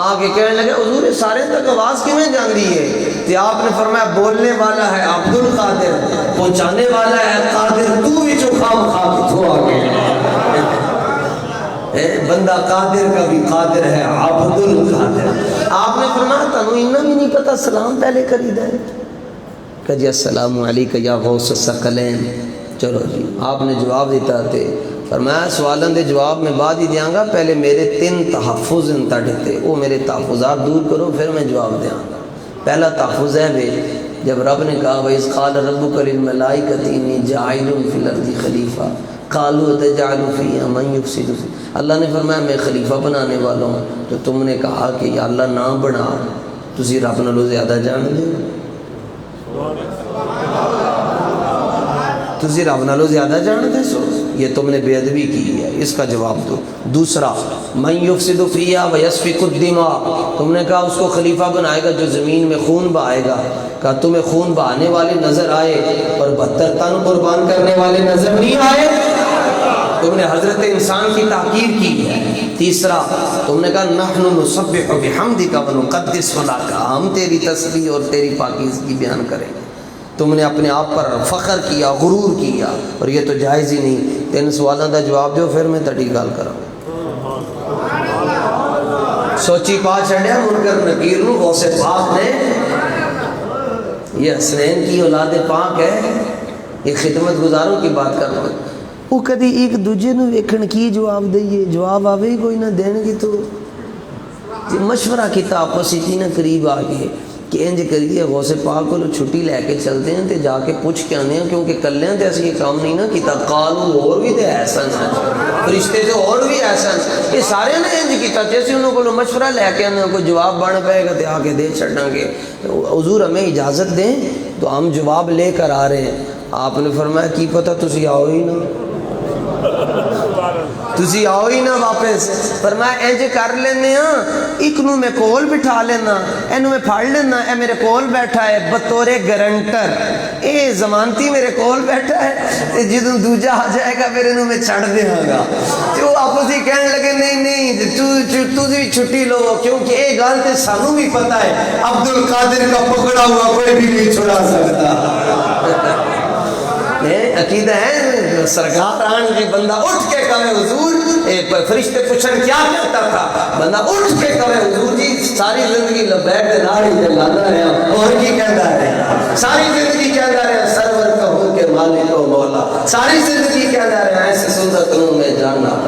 A: آگے کہنے لگے حضور سارے تک آواز کیوں جاندی ہے؟ تو آپ نے فرمایا بولنے والا ہے عبد القادر، پہنچانے والا ہے قادر، تو بھی جو خام خواہ تو آگے بندہ قادر کا بھی قادر ہے، عبد القادر۔ آپ نے فرمایا تنوں انہا بھی نہیں پتا سلام پہلے کرید ہے کہ جی السلام علیکہ یا غوث الثقلین۔ چلو جی آپ نے جواب دیتا تھے، فرمایا سوالن دے جواب میں بعد ہی دیاں گا، پہلے میرے 3 تحفظ انتڑھتے، وہ میرے تحفظات دور کرو پھر میں جواب دیاں گا۔ پہلا تحفظ ہے بے جب رب نے کہا وَإِذْ قَالَ رَبُّكَ لِلْمَلَائِكَةِ إِنِّي جَاعِلٌ فِي الْأَرْضِ خَلِيفَةً قَالُوا أَتَجْعَلُ فِيهَا مَن يُفْسِدُ فِيهَا۔ اللہ نے فرمایا میں خلیفہ بنانے والا ہوں، تو تم نے کہا کہ یا اللہ نہ بنا، تسی رب نالوں زیادہ جان دے، تسی رب نالوں زیادہ جان دے سو، یہ تم نے بے ادبی کی ہے، اس کا جواب دو۔ دوسرا من یفسد فیہا ویسفک الدماء، تم نے کہا اس کو خلیفہ بنائے گا جو زمین میں خون بہائے گا، کہا تمہیں خون بہانے والے نظر آئے اور 72 تن قربان کرنے والے نظر نہیں آئے؟ تم نے حضرت انسان کی تحقیر کی ہے۔ تیسرا تم نے کہا نحن نسبح بحمدک ونقدس لک، ہم تیری تسبیح اور تیری پاکیزگی بیان کریں گے۔ تم نے اپنے آپ پر فخر کیا، غرور کیا، اور یہ تو جائز ہی نہیں۔ 3 سوالوں کا جواب دو پھر میں تڑی گل کروں۔ سوچی پا چھڑیا منکر نکیر نو غوث پاک نے، یہ حسنین کی اولاد پاک ہے، یہ خدمت گزاروں کی بات کر رہا ہوں۔ وہ کدی ایک دوجے نو ویکھن کی جواب دئیے، جواب آوے ہی کوئی نہ دین گی، تو مشورہ کیتا آپس ہی نہ قریب آ گئے کہ انج کریے غوث پاک کو چھٹی لے کے چلتے ہیں تے جا کے پوچھ کے آنے ہیں، کیونکہ کلے ہیں تے ایسے یہ کام نہیں نہ کیتا۔ قالو اور بھی تے ایسا ہے، فرشتے تے اور بھی ایسا ہے، یہ سارے نے انج کیتا جیسے انہوں کو مشورہ لے کے آنے کوئی جواب بن پائے گا تے آ کے دے چھڑنا گے۔ حضور ہمیں اجازت دیں تو ہم جواب لے کر آ رہے ہیں۔ آپ نے فرمایا کی پتہ تسی آؤ ہی نہ، تسی آؤ ہی نہ واپس۔ فرمایا انج کر لینے ہاں، ایک نو میں کول بٹھا لینا، اینو میں پھاڑ لینا، اے میرے کول بیٹھا ہے بطور گرنٹر، اے ضمانتی میرے کول بیٹھا ہے، جدوں دوجا آ جائے گا میرے نو میں چھڑ دیا گا۔ تو آپس ہی کہنے لگے نہیں نہیں تو بھی چھٹی لو، کیونکہ اے گل تے سانوں بھی پتہ ہے عبد القادر کا پکڑا ہوا کوئی بھی نہیں چھڑا سکتا۔ عقیدہ ہے سرکار آن کی بندہ اٹھ کے کہے حضور، فرشتے پوچھن کیا کہتا تھا، بندہ اٹھ کے کہے حضور جی ساری زندگی لبیک دے نال ہی جلانا ہے، اور کی کہتا ہے ساری زندگی کہتا ہے سرور کہوں کہ مالک و مولا، ساری زندگی کہتا ہے ایسے سنت نوں میں جاننا۔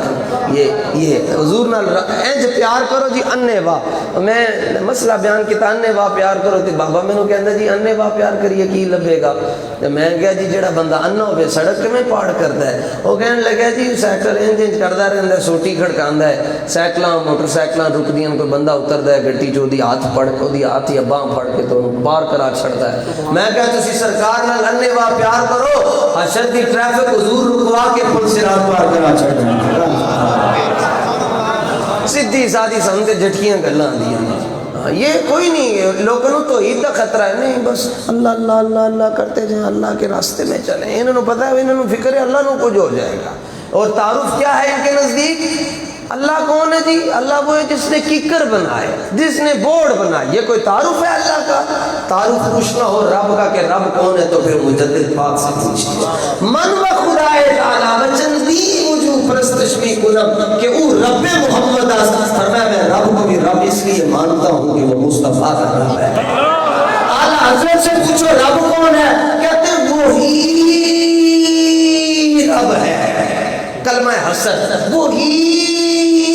A: یہ حضور نال انج پیار کرو جی انے واہ، میں مسئلہ بیان کیتا انے واہ پیار کرو تے بابا مینوں کہندا جی انے واہ پیار کریے کی لبے گا؟ تے میں کہا جی جڑا بندہ انا ہوے سڑک میں پاڑ کردا ہے، وہ کہن لگا جی سائیکل انج کردا رہندا ہے، سوٹی کھڑکاندا ہے، سائیکلاں موٹر سائیکلاں رکدیاں، کوئی بندہ اتردا ہے گڈی چ اودی ہاتھ پڑ کے اودی ہاتھ یا باں پھڑ کے تو پار کرا چھڑدا ہے۔ میں کہا تسی سرکار نال انے واہ پیار کرو، حشر دی ٹریفک حضور رکوا کے پل صراط پار کرا چھڑدا۔ سیدھی سادی سمجھ جٹکیاں گلاں آندیاں، یہ کوئی نہیں ہے لوگوں تو عید کا خطرہ ہے نہیں بس اللہ اللہ اللہ اللہ کرتے جائیں اللہ کے راستے میں چلیں انہوں نے پتہ ہے انہوں نے فکر ہے اللہ نو کچھ ہو جائے گا اور تعارف کیا ہے ان کے نزدیک اللہ کون ہے جی اللہ وہ ہے جس نے کیکر بنائے جس نے بورڈ بنائے یہ کوئی تعارف ہے اللہ کا تعارف پوچھنا ہو رب کا کہ رب کون ہے تو پھر مجدد پاک سے پوچھتے من و خدائے تعالیٰ وچندی وجوہ پرستش میں کنم کہ وہ رب محمد فرمایا میں رب کو بھی رب اس لیے مانتا ہوں کہ وہ مصطفیٰ کا رب ہے اعلیٰ حضرت سے پوچھو رب کون ہے کہتے ہیں وہی رب ہے کلمہ حسن وہی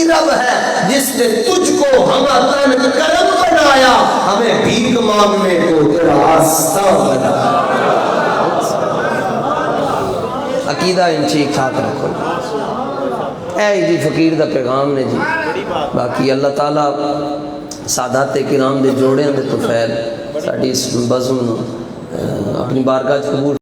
A: رب ہے جس نے تجھ کو ہماتن کرم بنایا ہمیں بھیک مانگنے کو تیرا آستہ بنایا عقیدہ ان ٹھیک ٹھاک رکھو اے جی فقیر دا پیغام نے جی باقی اللہ تعالیٰ سادات کرام دے جوڑے دے تو فیل ساڑی اس بزم اپنی بارگاہ قبول